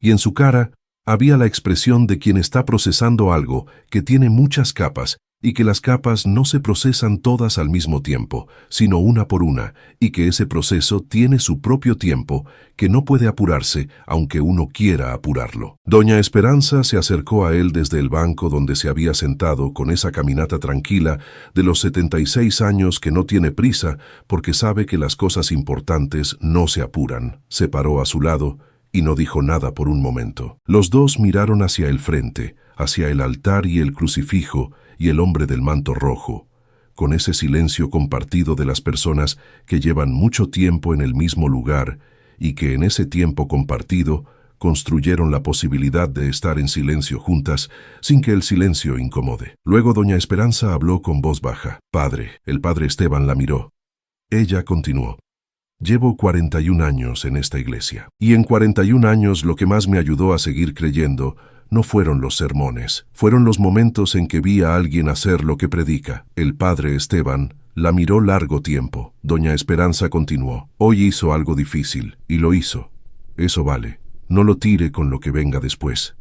Y en su cara había la expresión de quien está procesando algo que tiene muchas capas y que las capas no se procesan todas al mismo tiempo, sino una por una, y que ese proceso tiene su propio tiempo, que no puede apurarse, aunque uno quiera apurarlo. Doña Esperanza se acercó a él desde el banco donde se había sentado con esa caminata tranquila de los 76 años que no tiene prisa porque sabe que las cosas importantes no se apuran. Se paró a su lado y no dijo nada por un momento. Los dos miraron hacia el frente, hacia el altar y el crucifijo, y el hombre del manto rojo, con ese silencio compartido de las personas que llevan mucho tiempo en el mismo lugar y que en ese tiempo compartido construyeron la posibilidad de estar en silencio juntas sin que el silencio incomode. Luego doña Esperanza habló con voz baja. Padre, el padre Esteban la miró. Ella continuó. Llevo 41 años en esta iglesia, y en 41 años lo que más me ayudó a seguir creyendo no fueron los sermones, fueron los momentos en que vi a alguien hacer lo que predica. El padre Esteban la miró largo tiempo. Doña Esperanza continuó. Hoy hizo algo difícil, y lo hizo. Eso vale. No lo tire con lo que venga después.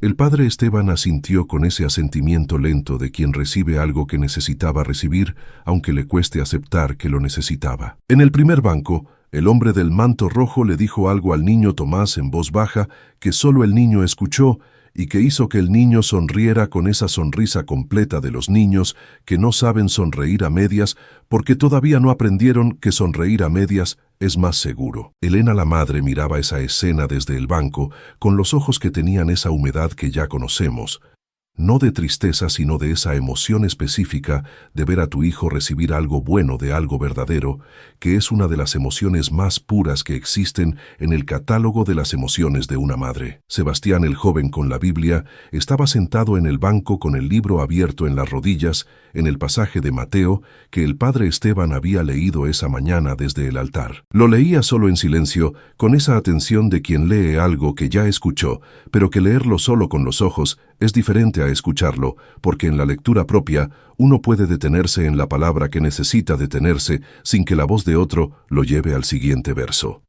El padre Esteban asintió con ese asentimiento lento de quien recibe algo que necesitaba recibir, aunque le cueste aceptar que lo necesitaba. En el primer banco, el hombre del manto rojo le dijo algo al niño Tomás en voz baja que solo el niño escuchó y que hizo que el niño sonriera con esa sonrisa completa de los niños que no saben sonreír a medias porque todavía no aprendieron que sonreír a medias es más seguro. Elena la madre miraba esa escena desde el banco con los ojos que tenían esa humedad que ya conocemos. no de tristeza, sino de esa emoción específica de ver a tu hijo recibir algo bueno de algo verdadero, que es una de las emociones más puras que existen en el catálogo de las emociones de una madre. Sebastián, el joven con la Biblia, estaba sentado en el banco con el libro abierto en las rodillas, en el pasaje de Mateo que el padre Esteban había leído esa mañana desde el altar. Lo leía solo en silencio, con esa atención de quien lee algo que ya escuchó, pero que leerlo solo con los ojos es diferente a escucharlo, porque en la lectura propia uno puede detenerse en la palabra que necesita detenerse sin que la voz de otro lo lleve al siguiente verso.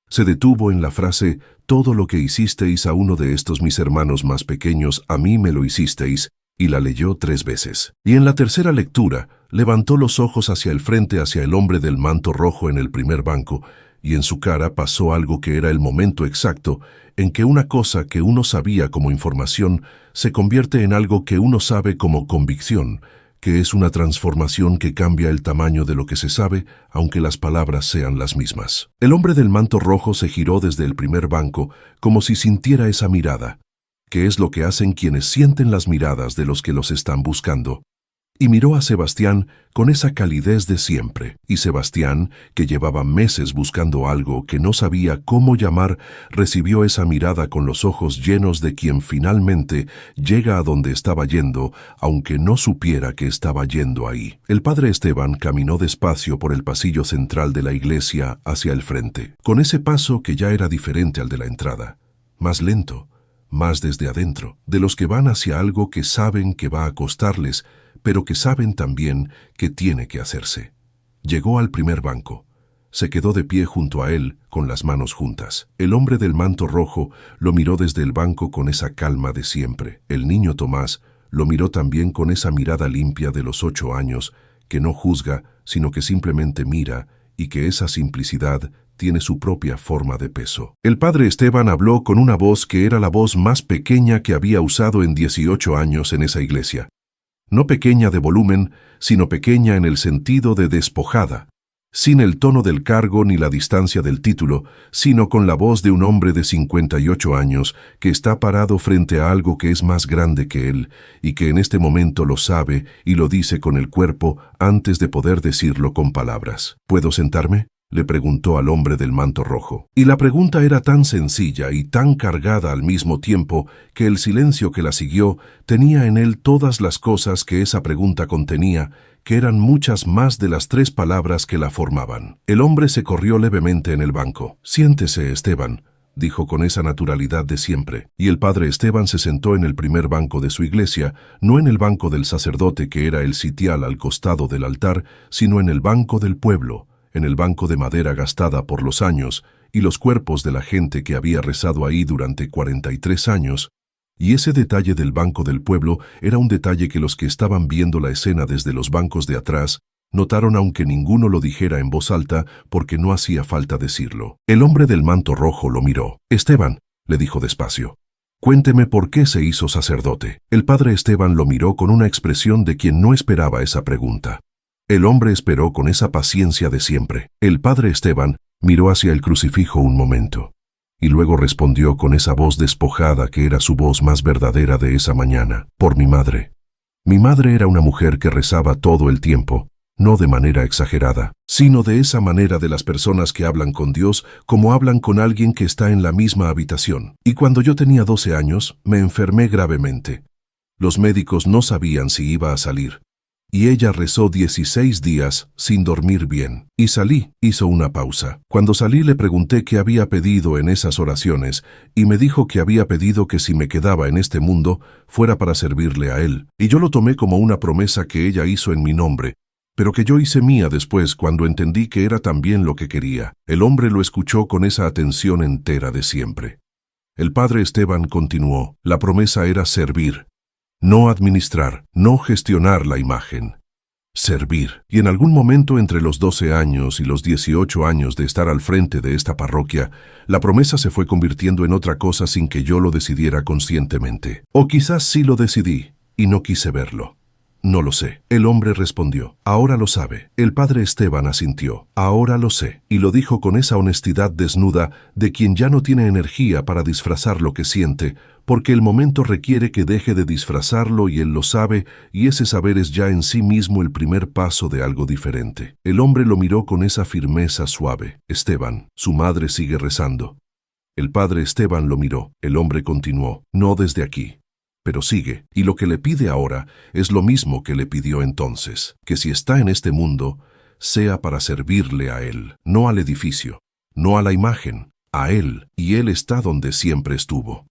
Se detuvo en la frase: «Todo lo que hicisteis a uno de estos mis hermanos más pequeños, a mí me lo hicisteis», y la leyó 3 veces. Y en la tercera lectura, levantó los ojos hacia el frente, hacia el hombre del manto rojo en el primer banco, y en su cara pasó algo que era el momento exacto en que una cosa que uno sabía como información se convierte en algo que uno sabe como convicción, que es una transformación que cambia el tamaño de lo que se sabe, aunque las palabras sean las mismas. El hombre del manto rojo se giró desde el primer banco como si sintiera esa mirada, que es lo que hacen quienes sienten las miradas de los que los están buscando, y miró a Sebastián con esa calidez de siempre. Y Sebastián, que llevaba meses buscando algo que no sabía cómo llamar, recibió esa mirada con los ojos llenos de quien finalmente llega a donde estaba yendo, aunque no supiera que estaba yendo ahí. El padre Esteban caminó despacio por el pasillo central de la iglesia hacia el frente, con ese paso que ya era diferente al de la entrada, más lento, más desde adentro, de los que van hacia algo que saben que va a costarles, pero que saben también que tiene que hacerse. Llegó al primer banco. Se quedó de pie junto a él, con las manos juntas. El hombre del manto rojo lo miró desde el banco con esa calma de siempre. El niño Tomás lo miró también con esa mirada limpia de los 8 años, que no juzga, sino que simplemente mira, y que esa simplicidad tiene su propia forma de peso. El padre Esteban habló con una voz que era la voz más pequeña que había usado en 18 años en esa iglesia. No pequeña de volumen, sino pequeña en el sentido de despojada, sin el tono del cargo ni la distancia del título, sino con la voz de un hombre de 58 años que está parado frente a algo que es más grande que él y que en este momento lo sabe y lo dice con el cuerpo antes de poder decirlo con palabras. ¿Puedo sentarme?, le preguntó al hombre del manto rojo. Y la pregunta era tan sencilla y tan cargada al mismo tiempo que el silencio que la siguió tenía en él todas las cosas que esa pregunta contenía, que eran muchas más de las 3 palabras que la formaban. El hombre se corrió levemente en el banco. «Siéntese, Esteban», dijo con esa naturalidad de siempre. Y el padre Esteban se sentó en el primer banco de su iglesia, no en el banco del sacerdote que era el sitial al costado del altar, sino en el banco del pueblo, en el banco de madera gastada por los años y los cuerpos de la gente que había rezado ahí durante 43 años, y ese detalle del banco del pueblo era un detalle que los que estaban viendo la escena desde los bancos de atrás notaron aunque ninguno lo dijera en voz alta porque no hacía falta decirlo. El hombre del manto rojo lo miró. «Esteban», le dijo despacio, «cuénteme por qué se hizo sacerdote». El padre Esteban lo miró con una expresión de quien no esperaba esa pregunta. El hombre esperó con esa paciencia de siempre. El padre Esteban miró hacia el crucifijo un momento, y luego respondió con esa voz despojada que era su voz más verdadera de esa mañana. «Por mi madre». Mi madre era una mujer que rezaba todo el tiempo, no de manera exagerada, sino de esa manera de las personas que hablan con Dios como hablan con alguien que está en la misma habitación. Y cuando yo tenía 12 años, me enfermé gravemente. Los médicos no sabían si iba a salir. Y ella rezó 16 días sin dormir bien. Y salí, hizo una pausa. Cuando salí le pregunté qué había pedido en esas oraciones, y me dijo que había pedido que si me quedaba en este mundo, fuera para servirle a él. Y yo lo tomé como una promesa que ella hizo en mi nombre, pero que yo hice mía después cuando entendí que era también lo que quería. El hombre lo escuchó con esa atención entera de siempre. El padre Esteban continuó. La promesa era servir. No administrar, no gestionar la imagen. Servir. Y en algún momento entre los 12 años y los 18 años de estar al frente de esta parroquia, la promesa se fue convirtiendo en otra cosa sin que yo lo decidiera conscientemente. O quizás sí lo decidí, y no quise verlo. No lo sé. El hombre respondió, ahora lo sabe. El padre Esteban asintió, ahora lo sé. Y lo dijo con esa honestidad desnuda de quien ya no tiene energía para disfrazar lo que siente, porque el momento requiere que deje de disfrazarlo y él lo sabe, y ese saber es ya en sí mismo el primer paso de algo diferente. El hombre lo miró con esa firmeza suave. Esteban, su madre sigue rezando. El padre Esteban lo miró. El hombre continuó, no desde aquí. Pero sigue, y lo que le pide ahora es lo mismo que le pidió entonces, que si está en este mundo, sea para servirle a él, no al edificio, no a la imagen, a él, y él está donde siempre estuvo,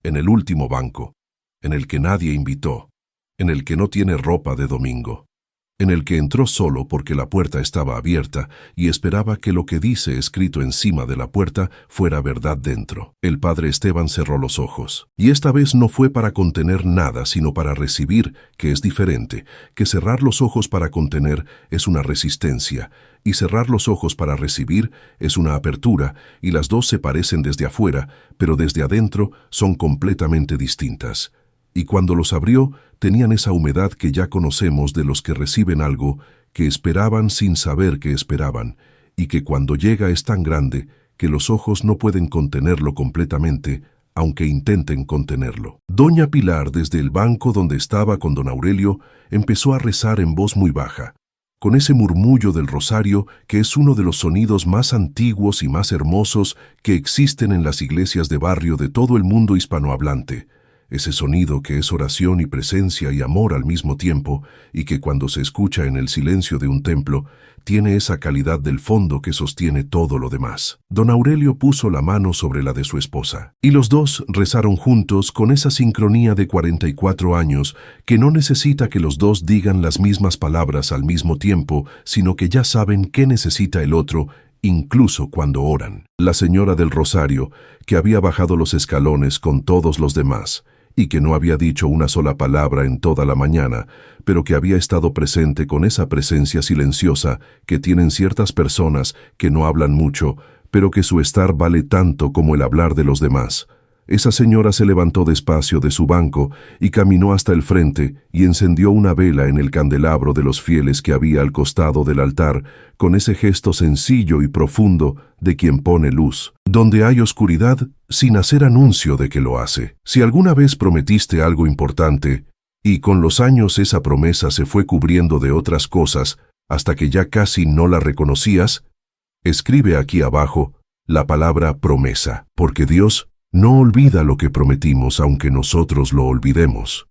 en el último banco, en el que nadie invitó, en el que no tiene ropa de domingo, en el que entró solo porque la puerta estaba abierta y esperaba que lo que dice escrito encima de la puerta fuera verdad dentro. El padre Esteban cerró los ojos. Y esta vez no fue para contener nada, sino para recibir, que es diferente, que cerrar los ojos para contener es una resistencia, y cerrar los ojos para recibir es una apertura, y las dos se parecen desde afuera, pero desde adentro son completamente distintas. Y cuando los abrió, tenían esa humedad que ya conocemos de los que reciben algo, que esperaban sin saber que esperaban, y que cuando llega es tan grande que los ojos no pueden contenerlo completamente, aunque intenten contenerlo. Doña Pilar, desde el banco donde estaba con don Aurelio, empezó a rezar en voz muy baja, con ese murmullo del rosario que es uno de los sonidos más antiguos y más hermosos que existen en las iglesias de barrio de todo el mundo hispanohablante. Ese sonido que es oración y presencia y amor al mismo tiempo, y que cuando se escucha en el silencio de un templo, tiene esa calidad del fondo que sostiene todo lo demás. Don Aurelio puso la mano sobre la de su esposa, y los dos rezaron juntos con esa sincronía de 44 años, que no necesita que los dos digan las mismas palabras al mismo tiempo, sino que ya saben qué necesita el otro, incluso cuando oran. La señora del rosario, que había bajado los escalones con todos los demás, y que no había dicho una sola palabra en toda la mañana, pero que había estado presente con esa presencia silenciosa que tienen ciertas personas que no hablan mucho, pero que su estar vale tanto como el hablar de los demás. Esa señora se levantó despacio de su banco y caminó hasta el frente y encendió una vela en el candelabro de los fieles que había al costado del altar, con ese gesto sencillo y profundo de quien pone luz, donde hay oscuridad, sin hacer anuncio de que lo hace. Si alguna vez prometiste algo importante, y con los años esa promesa se fue cubriendo de otras cosas hasta que ya casi no la reconocías, escribe aquí abajo la palabra promesa, porque Dios no olvida lo que prometimos aunque nosotros lo olvidemos.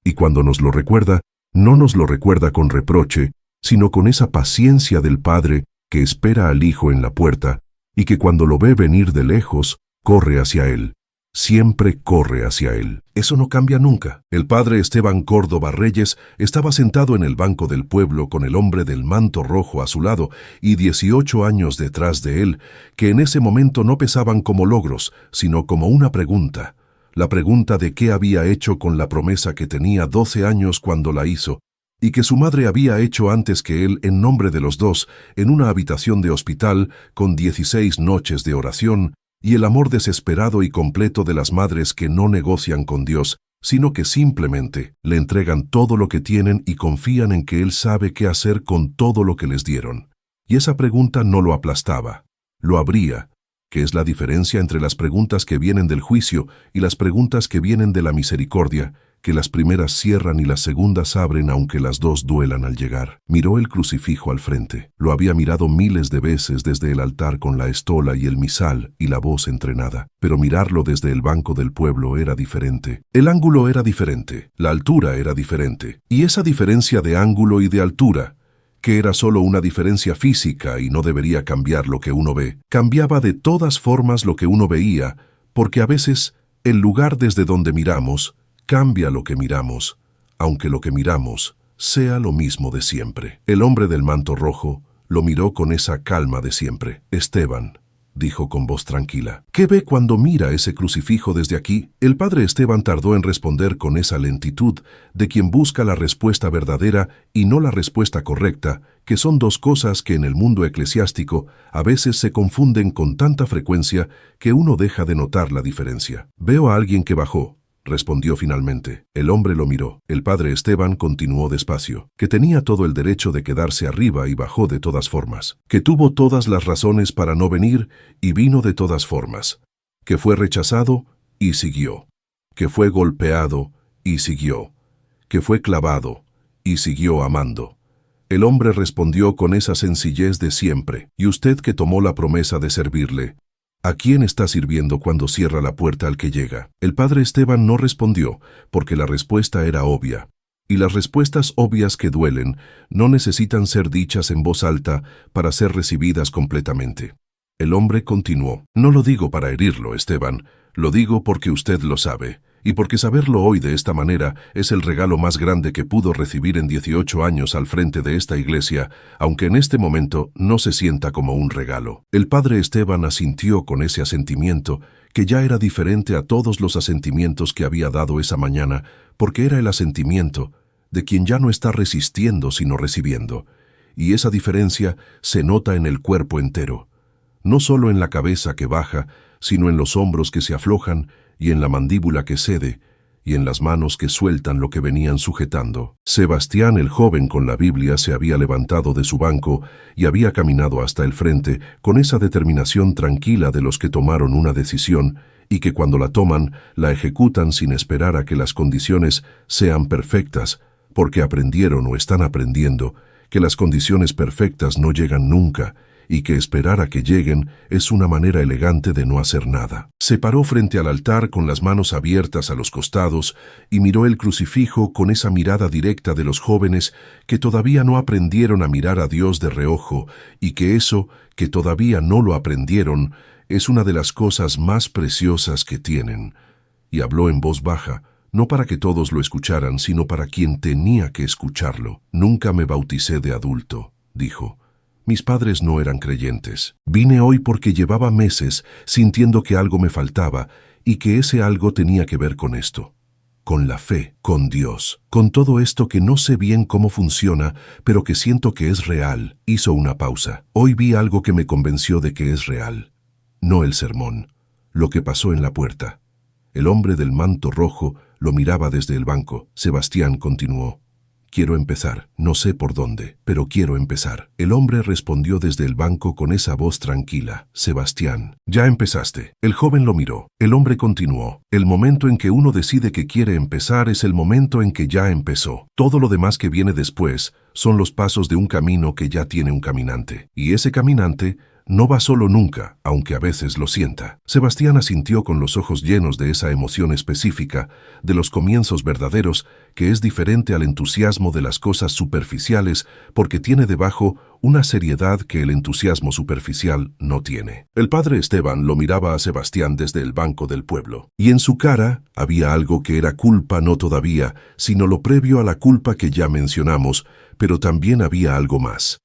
Y cuando nos lo recuerda, no nos lo recuerda con reproche, sino con esa paciencia del Padre que espera al Hijo en la puerta y que cuando lo ve venir de lejos, corre hacia él. Siempre corre hacia él. Eso no cambia nunca. El padre Esteban Córdoba Reyes estaba sentado en el banco del pueblo con el hombre del manto rojo a su lado y 18 años detrás de él, que en ese momento no pesaban como logros, sino como una pregunta. La pregunta de qué había hecho con la promesa que tenía 12 años cuando la hizo, y que su madre había hecho antes que él en nombre de los dos, en una habitación de hospital con 16 noches de oración, y el amor desesperado y completo de las madres que no negocian con Dios, sino que simplemente le entregan todo lo que tienen y confían en que Él sabe qué hacer con todo lo que les dieron. Y esa pregunta no lo aplastaba, lo abría, que es la diferencia entre las preguntas que vienen del juicio y las preguntas que vienen de la misericordia, que las primeras cierran y las segundas abren aunque las dos duelan al llegar. Miró el crucifijo al frente. Lo había mirado miles de veces desde el altar con la estola y el misal y la voz entrenada. Pero mirarlo desde el banco del pueblo era diferente. El ángulo era diferente. La altura era diferente. Y esa diferencia de ángulo y de altura, que era solo una diferencia física y no debería cambiar lo que uno ve, cambiaba de todas formas lo que uno veía, porque a veces el lugar desde donde miramos cambia lo que miramos, aunque lo que miramos sea lo mismo de siempre. El hombre del manto rojo lo miró con esa calma de siempre. Esteban, dijo con voz tranquila, ¿qué ve cuando mira ese crucifijo desde aquí? El padre Esteban tardó en responder con esa lentitud de quien busca la respuesta verdadera y no la respuesta correcta, que son dos cosas que en el mundo eclesiástico a veces se confunden con tanta frecuencia que uno deja de notar la diferencia. Veo a alguien que bajó, respondió finalmente. El hombre lo miró. El padre Esteban continuó despacio, que tenía todo el derecho de quedarse arriba y bajó de todas formas, que tuvo todas las razones para no venir y vino de todas formas, que fue rechazado y siguió, que fue golpeado y siguió, que fue clavado y siguió amando. El hombre respondió con esa sencillez de siempre. ¿Y usted que tomó la promesa de servirle? ¿A quién está sirviendo cuando cierra la puerta al que llega? El padre Esteban no respondió, porque la respuesta era obvia. Y las respuestas obvias que duelen no necesitan ser dichas en voz alta para ser recibidas completamente. El hombre continuó. No lo digo para herirlo, Esteban, lo digo porque usted lo sabe. Y porque saberlo hoy de esta manera es el regalo más grande que pudo recibir en 18 años al frente de esta iglesia, aunque en este momento no se sienta como un regalo. El padre Esteban asintió con ese asentimiento, que ya era diferente a todos los asentimientos que había dado esa mañana, porque era el asentimiento de quien ya no está resistiendo sino recibiendo. Y esa diferencia se nota en el cuerpo entero, no solo en la cabeza que baja, sino en los hombros que se aflojan, y en la mandíbula que cede, y en las manos que sueltan lo que venían sujetando. Sebastián el joven con la Biblia se había levantado de su banco y había caminado hasta el frente con esa determinación tranquila de los que tomaron una decisión y que cuando la toman, la ejecutan sin esperar a que las condiciones sean perfectas, porque aprendieron o están aprendiendo que las condiciones perfectas no llegan nunca, y que esperar a que lleguen es una manera elegante de no hacer nada. Se paró frente al altar con las manos abiertas a los costados y miró el crucifijo con esa mirada directa de los jóvenes que todavía no aprendieron a mirar a Dios de reojo y que eso, que todavía no lo aprendieron, es una de las cosas más preciosas que tienen. Y habló en voz baja, no para que todos lo escucharan, sino para quien tenía que escucharlo. Nunca me bauticé de adulto, dijo. Mis padres no eran creyentes. Vine hoy porque llevaba meses sintiendo que algo me faltaba y que ese algo tenía que ver con esto. Con la fe, con Dios, con todo esto que no sé bien cómo funciona, pero que siento que es real. Hizo una pausa. Hoy vi algo que me convenció de que es real. No el sermón, lo que pasó en la puerta. El hombre del manto rojo lo miraba desde el banco. Sebastián continuó. Quiero empezar, no sé por dónde, pero quiero empezar. El hombre respondió desde el banco con esa voz tranquila. Sebastián, ya empezaste. El joven lo miró. El hombre continuó. El momento en que uno decide que quiere empezar es el momento en que ya empezó. Todo lo demás que viene después son los pasos de un camino que ya tiene un caminante. Y ese caminante no va solo nunca, aunque a veces lo sienta. Sebastián asintió con los ojos llenos de esa emoción específica, de los comienzos verdaderos, que es diferente al entusiasmo de las cosas superficiales, porque tiene debajo una seriedad que el entusiasmo superficial no tiene. El padre Esteban lo miraba a Sebastián desde el banco del pueblo, y en su cara había algo que era culpa no todavía, sino lo previo a la culpa que ya mencionamos, pero también había algo más.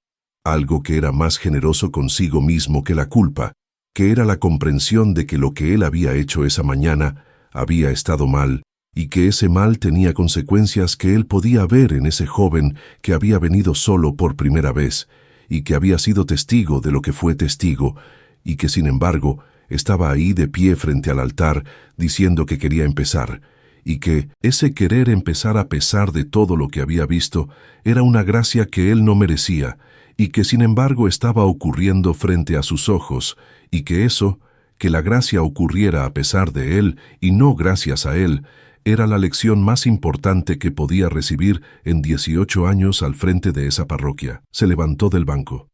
Algo que era más generoso consigo mismo que la culpa, que era la comprensión de que lo que él había hecho esa mañana había estado mal, y que ese mal tenía consecuencias que él podía ver en ese joven que había venido solo por primera vez, y que había sido testigo de lo que fue testigo, y que sin embargo estaba ahí de pie frente al altar diciendo que quería empezar, y que ese querer empezar a pesar de todo lo que había visto era una gracia que él no merecía, y que sin embargo estaba ocurriendo frente a sus ojos, y que eso, que la gracia ocurriera a pesar de él y no gracias a él, era la lección más importante que podía recibir en 18 años al frente de esa parroquia. Se levantó del banco.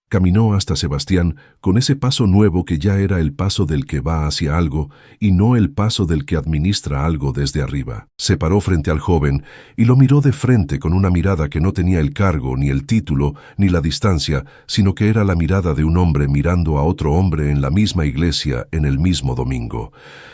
Caminó hasta Sebastián con ese paso nuevo que ya era el paso del que va hacia algo y no el paso del que administra algo desde arriba. Se paró frente al joven y lo miró de frente con una mirada que no tenía el cargo, ni el título, ni la distancia, sino que era la mirada de un hombre mirando a otro hombre en la misma iglesia en el mismo domingo.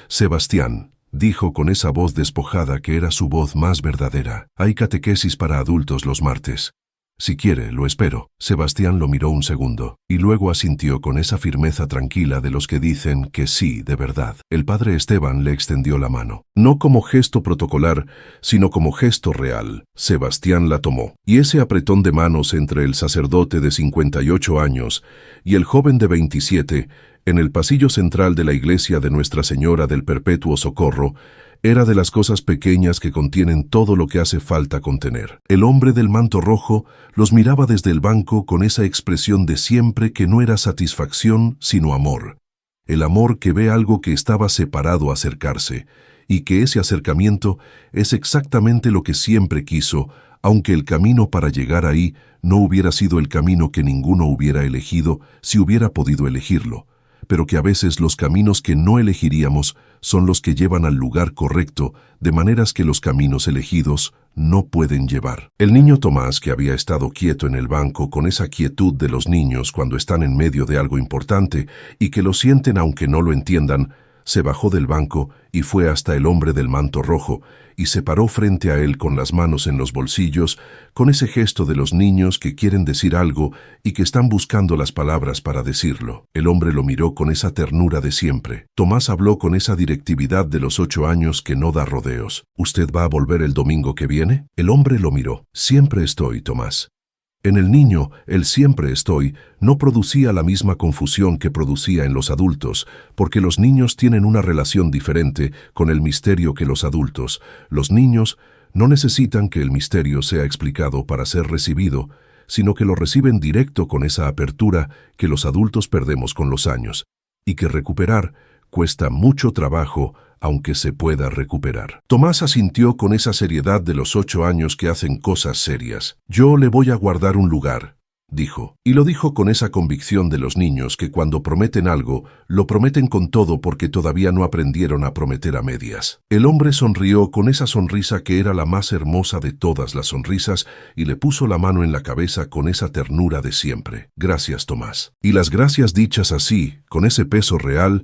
Sebastián, dijo con esa voz despojada que era su voz más verdadera. Hay catequesis para adultos los martes. Si quiere, lo espero. Sebastián lo miró un segundo, y luego asintió con esa firmeza tranquila de los que dicen que sí, de verdad. El padre Esteban le extendió la mano. No como gesto protocolar, sino como gesto real. Sebastián la tomó, y ese apretón de manos entre el sacerdote de 58 años y el joven de 27, en el pasillo central de la iglesia de Nuestra Señora del Perpetuo Socorro, Era de las cosas pequeñas que contienen todo lo que hace falta contener. El hombre del manto rojo los miraba desde el banco con esa expresión de siempre que no era satisfacción, sino amor. El amor que ve algo que estaba separado acercarse, y que ese acercamiento es exactamente lo que siempre quiso, aunque el camino para llegar ahí no hubiera sido el camino que ninguno hubiera elegido si hubiera podido elegirlo, pero que a veces los caminos que no elegiríamos son los que llevan al lugar correcto, de maneras que los caminos elegidos no pueden llevar. El niño Tomás, que había estado quieto en el banco con esa quietud de los niños cuando están en medio de algo importante y que lo sienten aunque no lo entiendan, se bajó del banco y fue hasta el hombre del manto rojo y se paró frente a él con las manos en los bolsillos, con ese gesto de los niños que quieren decir algo y que están buscando las palabras para decirlo. El hombre lo miró con esa ternura de siempre. Tomás habló con esa directividad de los 8 años que no da rodeos. ¿Usted va a volver el domingo que viene? El hombre lo miró. Siempre estoy, Tomás. En el niño, el siempre estoy no producía la misma confusión que producía en los adultos, porque los niños tienen una relación diferente con el misterio que los adultos. Los niños no necesitan que el misterio sea explicado para ser recibido, sino que lo reciben directo con esa apertura que los adultos perdemos con los años, y que recuperar cuesta mucho trabajo, aunque se pueda recuperar. Tomás asintió con esa seriedad de los 8 años que hacen cosas serias. Yo le voy a guardar un lugar, dijo. Y lo dijo con esa convicción de los niños que cuando prometen algo, lo prometen con todo porque todavía no aprendieron a prometer a medias. El hombre sonrió con esa sonrisa que era la más hermosa de todas las sonrisas y le puso la mano en la cabeza con esa ternura de siempre. Gracias, Tomás. Y las gracias dichas así, con ese peso real,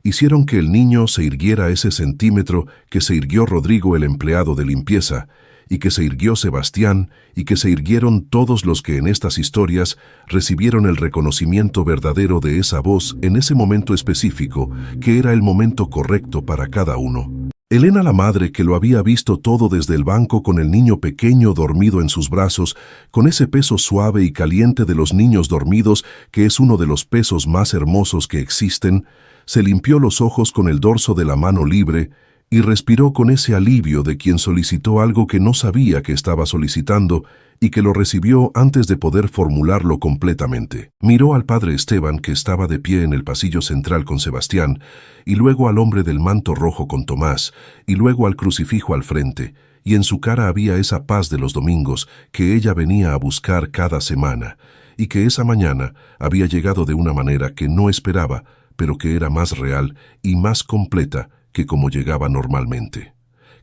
hicieron que el niño se irguiera ese centímetro que se irguió Rodrigo el empleado de limpieza, y que se irguió Sebastián, y que se irguieron todos los que en estas historias recibieron el reconocimiento verdadero de esa voz en ese momento específico, que era el momento correcto para cada uno. Elena, la madre que lo había visto todo desde el banco con el niño pequeño dormido en sus brazos, con ese peso suave y caliente de los niños dormidos, que es uno de los pesos más hermosos que existen, se limpió los ojos con el dorso de la mano libre y respiró con ese alivio de quien solicitó algo que no sabía que estaba solicitando y que lo recibió antes de poder formularlo completamente. Miró al padre Esteban, que estaba de pie en el pasillo central con Sebastián, y luego al hombre del manto rojo con Tomás, y luego al crucifijo al frente, y en su cara había esa paz de los domingos que ella venía a buscar cada semana, y que esa mañana había llegado de una manera que no esperaba, pero que era más real y más completa que como llegaba normalmente.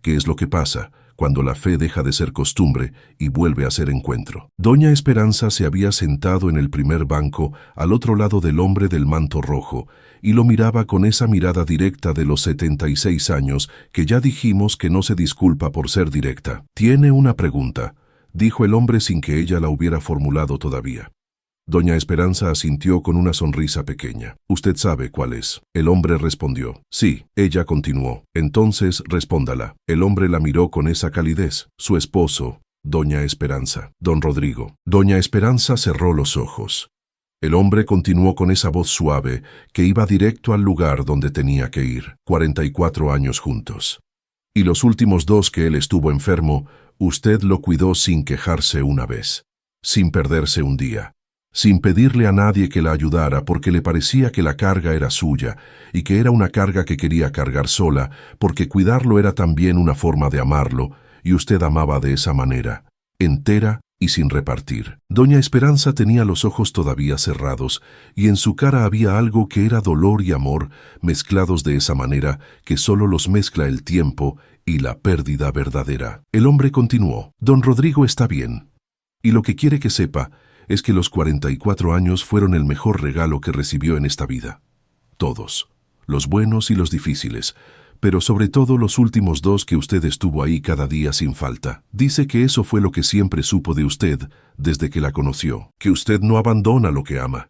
¿Qué es lo que pasa cuando la fe deja de ser costumbre y vuelve a ser encuentro? Doña Esperanza se había sentado en el primer banco al otro lado del hombre del manto rojo y lo miraba con esa mirada directa de los 76 años que ya dijimos que no se disculpa por ser directa. «Tiene una pregunta», dijo el hombre sin que ella la hubiera formulado todavía. Doña Esperanza asintió con una sonrisa pequeña. «¿Usted sabe cuál es?». El hombre respondió. «Sí». Ella continuó. «Entonces, respóndala». El hombre la miró con esa calidez. «Su esposo, Doña Esperanza». «Don Rodrigo». Doña Esperanza cerró los ojos. El hombre continuó con esa voz suave que iba directo al lugar donde tenía que ir. 44 años juntos. Y los últimos 2 que él estuvo enfermo, usted lo cuidó sin quejarse una vez, sin perderse un día, sin pedirle a nadie que la ayudara porque le parecía que la carga era suya y que era una carga que quería cargar sola porque cuidarlo era también una forma de amarlo y usted amaba de esa manera, entera y sin repartir. Doña Esperanza tenía los ojos todavía cerrados y en su cara había algo que era dolor y amor mezclados de esa manera que solo los mezcla el tiempo y la pérdida verdadera. El hombre continuó. «Don Rodrigo está bien. Y lo que quiere que sepa es que los 44 años fueron el mejor regalo que recibió en esta vida. Todos, los buenos y los difíciles, pero sobre todo los últimos 2 que usted estuvo ahí cada día sin falta. Dice que eso fue lo que siempre supo de usted desde que la conoció, que usted no abandona lo que ama,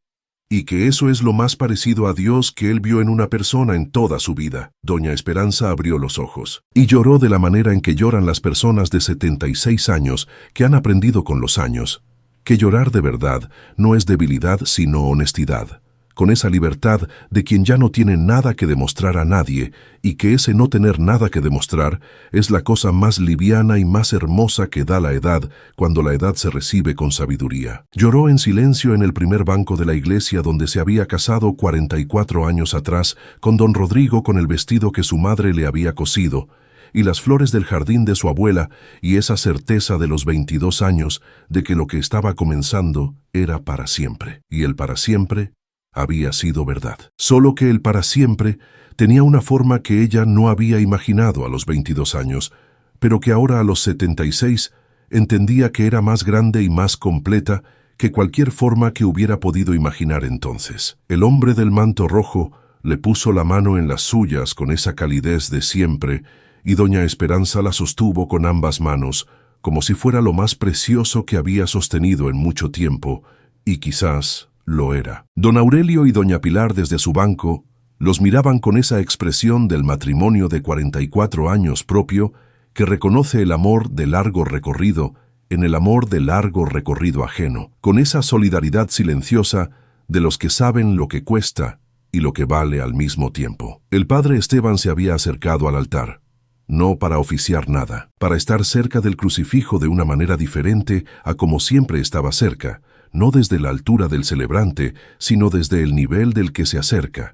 y que eso es lo más parecido a Dios que él vio en una persona en toda su vida». Doña Esperanza abrió los ojos y lloró de la manera en que lloran las personas de 76 años que han aprendido con los años que llorar de verdad no es debilidad sino honestidad, con esa libertad de quien ya no tiene nada que demostrar a nadie, y que ese no tener nada que demostrar es la cosa más liviana y más hermosa que da la edad cuando la edad se recibe con sabiduría. Lloró en silencio en el primer banco de la iglesia donde se había casado 44 años atrás con don Rodrigo, con el vestido que su madre le había cosido, y las flores del jardín de su abuela, y esa certeza de los 22 años de que lo que estaba comenzando era para siempre, y el para siempre había sido verdad. Solo que el para siempre tenía una forma que ella no había imaginado a los 22 años, pero que ahora a los 76 entendía que era más grande y más completa que cualquier forma que hubiera podido imaginar entonces. El hombre del manto rojo le puso la mano en las suyas con esa calidez de siempre, y doña Esperanza la sostuvo con ambas manos, como si fuera lo más precioso que había sostenido en mucho tiempo, y quizás lo era. Don Aurelio y doña Pilar desde su banco los miraban con esa expresión del matrimonio de 44 años propio, que reconoce el amor de largo recorrido en el amor de largo recorrido ajeno, con esa solidaridad silenciosa de los que saben lo que cuesta y lo que vale al mismo tiempo. El padre Esteban se había acercado al altar, no para oficiar nada, para estar cerca del crucifijo de una manera diferente a como siempre estaba cerca, no desde la altura del celebrante, sino desde el nivel del que se acerca.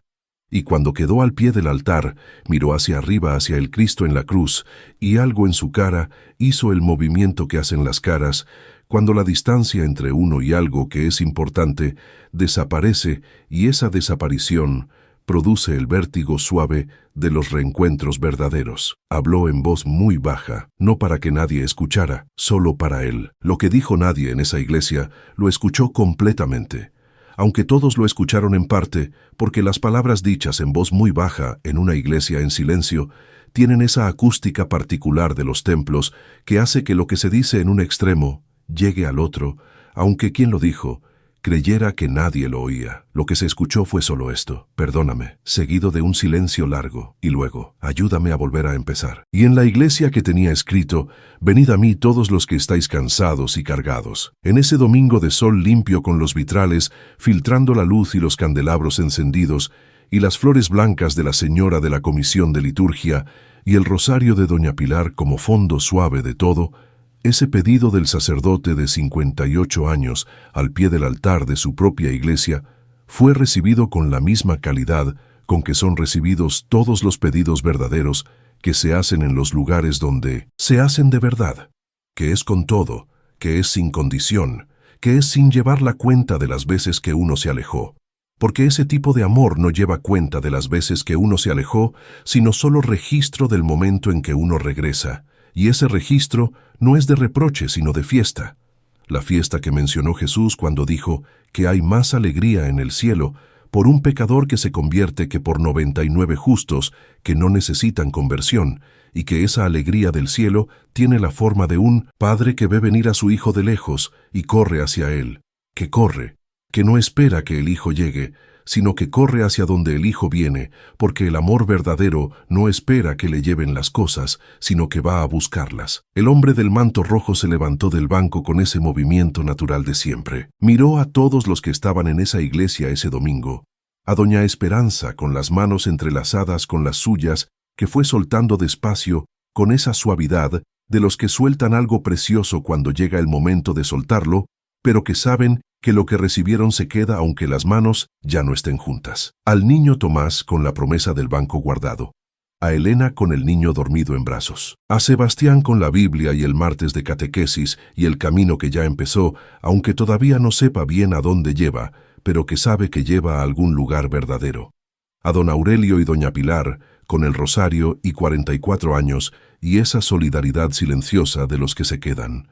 Y cuando quedó al pie del altar, miró hacia arriba, hacia el Cristo en la cruz, y algo en su cara hizo el movimiento que hacen las caras, cuando la distancia entre uno y algo que es importante desaparece, y esa desaparición produce el vértigo suave de los reencuentros verdaderos. Habló en voz muy baja, no para que nadie escuchara, solo para él. Lo que dijo nadie en esa iglesia lo escuchó completamente, aunque todos lo escucharon en parte, porque las palabras dichas en voz muy baja en una iglesia en silencio tienen esa acústica particular de los templos que hace que lo que se dice en un extremo llegue al otro, aunque quien lo dijo creyera que nadie lo oía. Lo que se escuchó fue solo esto: perdóname, seguido de un silencio largo, y luego, ayúdame a volver a empezar. Y en la iglesia que tenía escrito: venid a mí todos los que estáis cansados y cargados. En ese domingo de sol limpio, con los vitrales filtrando la luz y los candelabros encendidos, y las flores blancas de la señora de la comisión de liturgia, y el rosario de doña Pilar como fondo suave de todo, ese pedido del sacerdote de 58 años al pie del altar de su propia iglesia fue recibido con la misma calidad con que son recibidos todos los pedidos verdaderos que se hacen en los lugares donde se hacen de verdad, que es con todo, que es sin condición, que es sin llevar la cuenta de las veces que uno se alejó. Porque ese tipo de amor no lleva cuenta de las veces que uno se alejó, sino solo registro del momento en que uno regresa. Y ese registro no es de reproche, sino de fiesta. La fiesta que mencionó Jesús cuando dijo que hay más alegría en el cielo por un pecador que se convierte que por 99 justos que no necesitan conversión, y que esa alegría del cielo tiene la forma de un padre que ve venir a su hijo de lejos y corre hacia él, que corre, que no espera que el hijo llegue, sino que corre hacia donde el hijo viene, porque el amor verdadero no espera que le lleven las cosas, sino que va a buscarlas. El hombre del manto rojo se levantó del banco con ese movimiento natural de siempre. Miró a todos los que estaban en esa iglesia ese domingo, a doña Esperanza con las manos entrelazadas con las suyas, que fue soltando despacio, con esa suavidad de los que sueltan algo precioso cuando llega el momento de soltarlo, pero que saben que lo que recibieron se queda aunque las manos ya no estén juntas. Al niño Tomás con la promesa del banco guardado, a Elena con el niño dormido en brazos, a Sebastián con la Biblia y el martes de catequesis y el camino que ya empezó, aunque todavía no sepa bien a dónde lleva, pero que sabe que lleva a algún lugar verdadero, a don Aurelio y doña Pilar con el rosario y 44 años y esa solidaridad silenciosa de los que se quedan,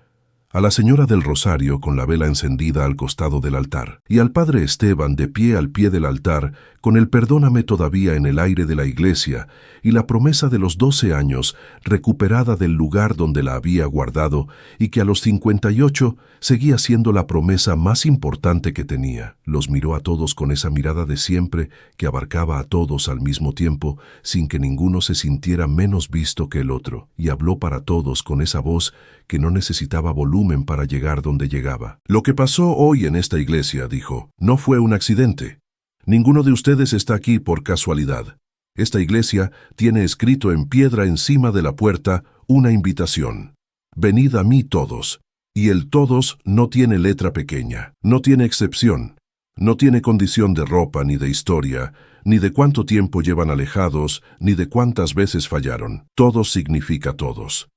a la señora del rosario con la vela encendida al costado del altar, y al padre Esteban de pie al pie del altar, con el perdóname todavía en el aire de la iglesia, y la promesa de los 12 años recuperada del lugar donde la había guardado, y que a los 58 seguía siendo la promesa más importante que tenía. Los miró a todos con esa mirada de siempre que abarcaba a todos al mismo tiempo, sin que ninguno se sintiera menos visto que el otro, y habló para todos con esa voz que no necesitaba volumen para llegar donde llegaba. Lo que pasó hoy en esta iglesia, dijo, no fue un accidente. Ninguno de ustedes está aquí por casualidad. Esta iglesia tiene escrito en piedra encima de la puerta una invitación. Venid a mí todos. Y el todos no tiene letra pequeña, no tiene excepción, no tiene condición de ropa ni de historia, ni de cuánto tiempo llevan alejados, ni de cuántas veces fallaron. Todos significa todos.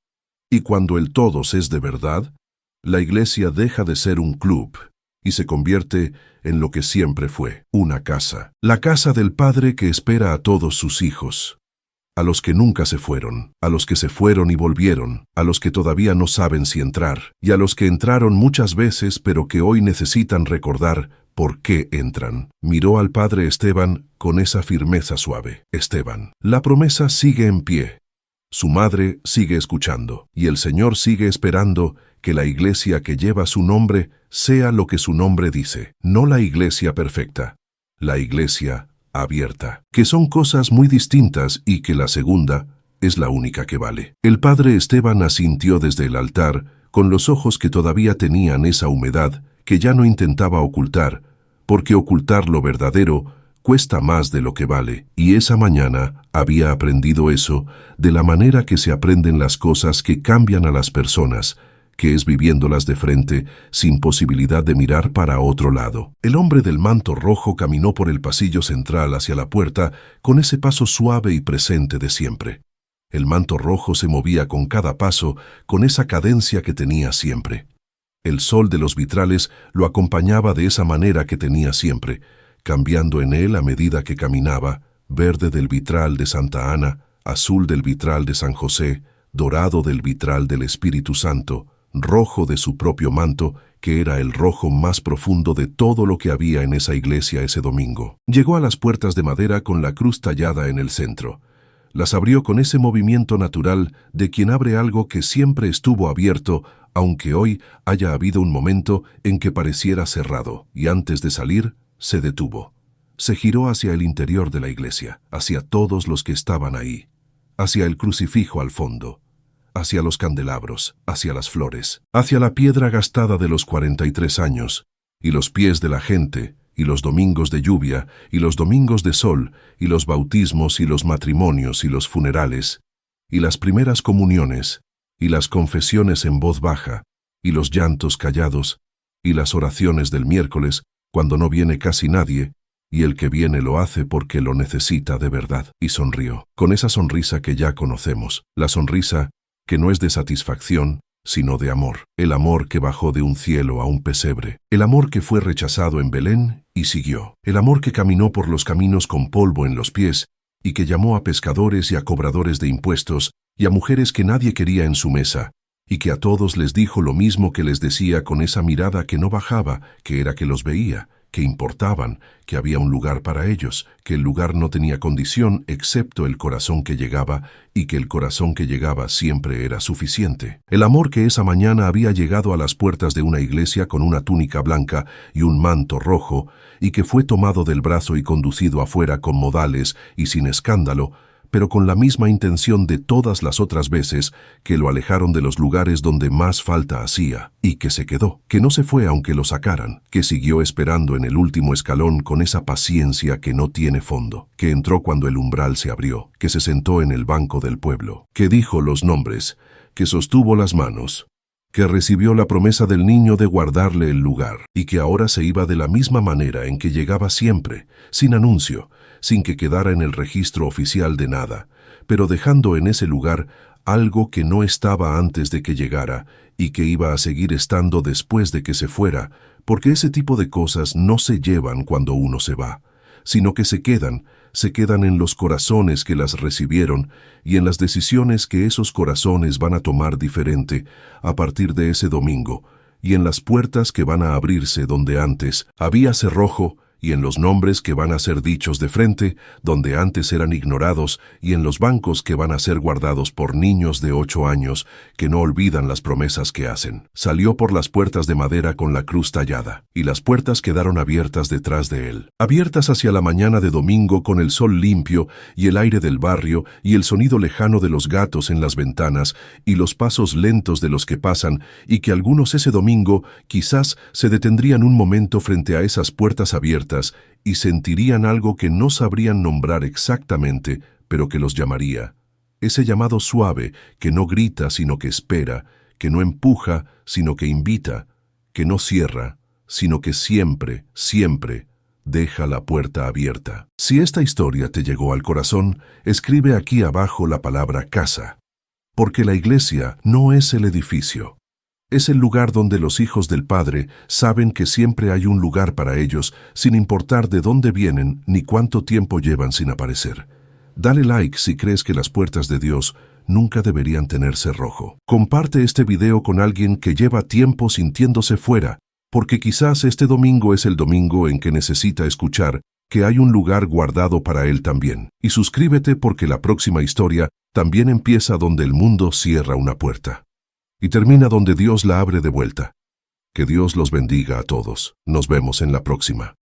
Y cuando el todos es de verdad, la iglesia deja de ser un club y se convierte en lo que siempre fue, una casa. La casa del Padre que espera a todos sus hijos. A los que nunca se fueron, a los que se fueron y volvieron, a los que todavía no saben si entrar, y a los que entraron muchas veces pero que hoy necesitan recordar por qué entran. Miró al padre Esteban con esa firmeza suave. Esteban, la promesa sigue en pie. Su madre sigue escuchando, y el Señor sigue esperando que la iglesia que lleva su nombre sea lo que su nombre dice. No la iglesia perfecta, la iglesia abierta, que son cosas muy distintas y que la segunda es la única que vale. El padre Esteban asintió desde el altar, con los ojos que todavía tenían esa humedad que ya no intentaba ocultar, porque ocultar lo verdadero cuesta más de lo que vale, y esa mañana había aprendido eso de la manera que se aprenden las cosas que cambian a las personas, que es viviéndolas de frente, sin posibilidad de mirar para otro lado. El hombre del manto rojo caminó por el pasillo central hacia la puerta con ese paso suave y presente de siempre. El manto rojo se movía con cada paso, con esa cadencia que tenía siempre. El sol de los vitrales lo acompañaba de esa manera que tenía siempre, cambiando en él a medida que caminaba, verde del vitral de Santa Ana, azul del vitral de San José, dorado del vitral del Espíritu Santo, rojo de su propio manto, que era el rojo más profundo de todo lo que había en esa iglesia ese domingo. Llegó a las puertas de madera con la cruz tallada en el centro. Las abrió con ese movimiento natural de quien abre algo que siempre estuvo abierto, aunque hoy haya habido un momento en que pareciera cerrado, y antes de salir, se detuvo. Se giró hacia el interior de la iglesia, hacia todos los que estaban ahí, hacia el crucifijo al fondo, hacia los candelabros, hacia las flores, hacia la piedra gastada de los 43 años, y los pies de la gente, y los domingos de lluvia, y los domingos de sol, y los bautismos, y los matrimonios, y los funerales, y las primeras comuniones, y las confesiones en voz baja, y los llantos callados, y las oraciones del miércoles, cuando no viene casi nadie, y el que viene lo hace porque lo necesita de verdad. Y sonrió, con esa sonrisa que ya conocemos, la sonrisa que no es de satisfacción, sino de amor. El amor que bajó de un cielo a un pesebre. El amor que fue rechazado en Belén y siguió. El amor que caminó por los caminos con polvo en los pies y que llamó a pescadores y a cobradores de impuestos y a mujeres que nadie quería en su mesa, y que a todos les dijo lo mismo que les decía con esa mirada que no bajaba, que era que los veía, que importaban, que había un lugar para ellos, que el lugar no tenía condición excepto el corazón que llegaba, y que el corazón que llegaba siempre era suficiente. El amor que esa mañana había llegado a las puertas de una iglesia con una túnica blanca y un manto rojo, y que fue tomado del brazo y conducido afuera con modales y sin escándalo, pero con la misma intención de todas las otras veces que lo alejaron de los lugares donde más falta hacía, y que se quedó, que no se fue aunque lo sacaran, que siguió esperando en el último escalón con esa paciencia que no tiene fondo, que entró cuando el umbral se abrió, que se sentó en el banco del pueblo, que dijo los nombres, que sostuvo las manos, que recibió la promesa del niño de guardarle el lugar, y que ahora se iba de la misma manera en que llegaba siempre, sin anuncio, sin que quedara en el registro oficial de nada, pero dejando en ese lugar algo que no estaba antes de que llegara y que iba a seguir estando después de que se fuera, porque ese tipo de cosas no se llevan cuando uno se va, sino que se quedan en los corazones que las recibieron y en las decisiones que esos corazones van a tomar diferente a partir de ese domingo, y en las puertas que van a abrirse donde antes había cerrojo, y en los nombres que van a ser dichos de frente, donde antes eran ignorados, y en los bancos que van a ser guardados por niños de 8 años, que no olvidan las promesas que hacen. Salió por las puertas de madera con la cruz tallada, y las puertas quedaron abiertas detrás de él. Abiertas hacia la mañana de domingo con el sol limpio, y el aire del barrio, y el sonido lejano de los gatos en las ventanas, y los pasos lentos de los que pasan, y que algunos ese domingo quizás se detendrían un momento frente a esas puertas abiertas, puertas y sentirían algo que no sabrían nombrar exactamente, pero que los llamaría. Ese llamado suave, que no grita sino que espera, que no empuja sino que invita, que no cierra, sino que siempre, siempre deja la puerta abierta. Si esta historia te llegó al corazón, escribe aquí abajo la palabra casa. Porque la iglesia no es el edificio. Es el lugar donde los hijos del Padre saben que siempre hay un lugar para ellos, sin importar de dónde vienen ni cuánto tiempo llevan sin aparecer. Dale like si crees que las puertas de Dios nunca deberían tener cerrojo. Comparte este video con alguien que lleva tiempo sintiéndose fuera, porque quizás este domingo es el domingo en que necesita escuchar que hay un lugar guardado para él también. Y suscríbete porque la próxima historia también empieza donde el mundo cierra una puerta y termina donde Dios la abre de vuelta. Que Dios los bendiga a todos. Nos vemos en la próxima.